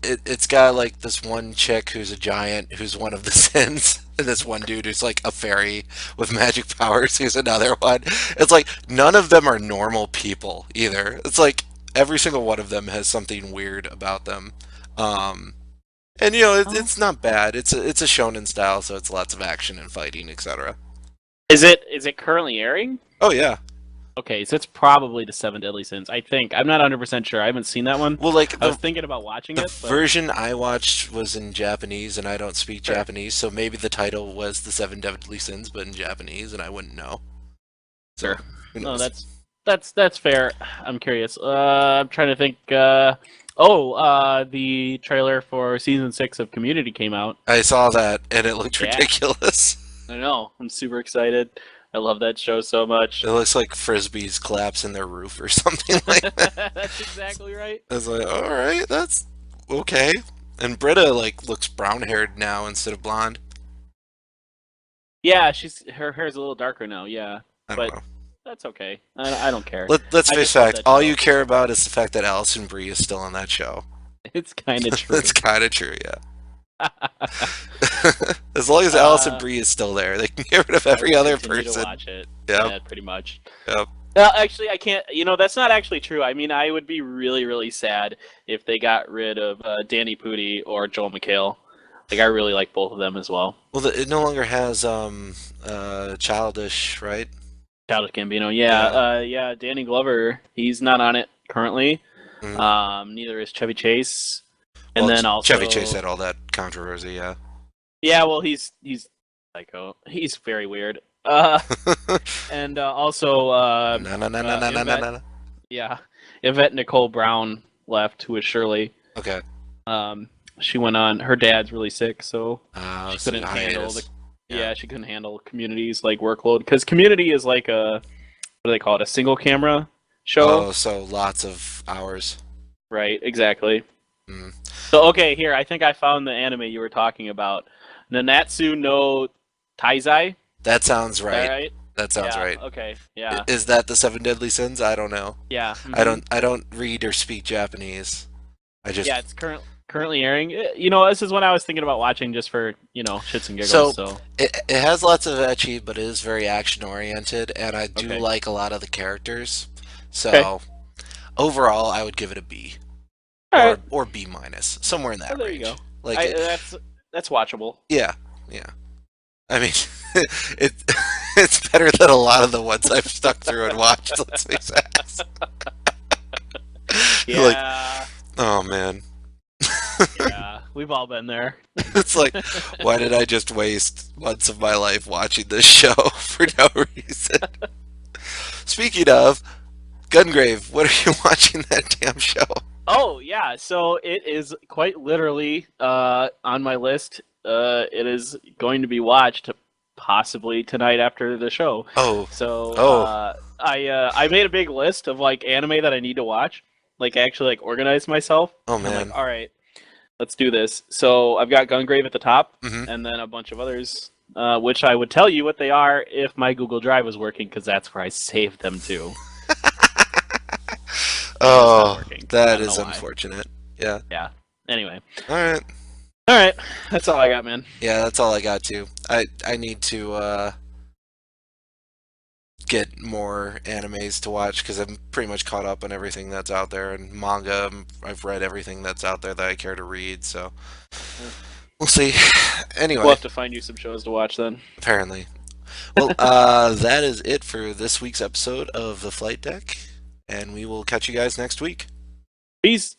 it's got like this one chick who's a giant who's one of the sins, and this one dude who's like a fairy with magic powers who's another one. It's like none of them are normal people either. It's like every single one of them has something weird about them. Um, and Oh. it's not bad. It's a shonen style, so it's lots of action and fighting, etc. Is it currently airing? Oh yeah. Okay, so it's probably The Seven Deadly Sins. I think. I'm not 100% sure. I haven't seen that one. Well, like I was thinking about watching the it, but version I watched was in Japanese, and I don't speak sure. Japanese, so maybe the title was The Seven Deadly Sins, but in Japanese, and I wouldn't know. So Sure. who No, knows? that's fair. I'm curious. I'm trying to think. The trailer for season 6 of Community came out. I saw that, and it looked Yeah, ridiculous. I know. I'm super excited. I love that show so much. It looks like frisbees collapsing their roof or something like that. That's exactly right. I was like, all right, that's okay. And Britta like looks brown haired now instead of blonde. Yeah, her hair's a little darker now. Yeah, I don't but know. that's okay. I don't care. Let's I face just love fact. that All show. you care about is the fact that Alison Brie is still on that show. It's kind of true. That's kind of true, yeah. As long as Alison uh, Brie is still there, they can get rid of I every will other continue to person. watch it. Yep, Yeah, pretty much. yep. Actually, I can't. That's not actually true. I mean, I would be really, really sad if they got rid of Danny Pudi or Joel McHale. Like, I really like both of them as well. Well, it no longer has childish, right? Childish Gambino, Yeah. yeah. Danny Glover, he's not on it currently. Mhm. Neither is Chevy Chase. And Well, then Chevy Chase also, had all that controversy, yeah. yeah, well, he's psycho. He's very weird. And also, Na na na na na na na Yvette, na. yeah, Yvette Nicole Brown left, who was Shirley. Okay. Um, she went on. Her dad's really sick, so she So couldn't handle the. hiatus. Yeah. Yeah, she couldn't handle Community's like workload because Community is like a what do they call it? A single camera show, Oh, so lots of hours. right? Exactly. Mm. So okay, here I think I found the anime you were talking about, Nanatsu no Taizai. That sounds Is that right. right? That sounds Yeah. right. Okay. Yeah. Is that the Seven Deadly Sins? I don't know. Yeah. I Mhm. don't I don't read or speak Japanese. I just Yeah. It's currently airing. This is what I was thinking about watching just for shits and so giggles. So it has lots of ecchi, but it is very action oriented, and I do okay. like a lot of the characters. Okay. So overall, I would give it a B All right. or B minus, somewhere in Well, that there you range. go. Like it, That's watchable. yeah, yeah. I mean, it it's better than a lot of the ones I've stuck through and watched. Let's face it. Like, Yeah. oh man, Yeah. We've all been there. it's like, why did I just waste months of my life watching this show for no reason? Speaking of Gungrave, what are you watching that damn show? Oh yeah, so it is quite literally on my list. It is going to be watched possibly tonight after the show. Oh, So oh, I made a big list of like anime that I need to watch, like actually like organize myself. oh And I'm man. like, all right, let's do this. So I've got Gungrave at the top, Hmm. and then a bunch of others, which I would tell you what they are if my Google Drive was working, because that's where I saved them to. and it just stopped Oh, working. I that don't know is why. unfortunate. Yeah. Yeah. Anyway, All right. all right, that's all I got, man. Yeah, that's all I got too. I need to get more animes to watch because I'm pretty much caught up on everything that's out there, and manga. I've read everything that's out there that I care to read, so Yeah. we'll see. We'll Anyway, have to find you some shows to watch then. apparently. Well, that is it for this week's episode of The Flight Deck, and we will catch you guys next week. Peace.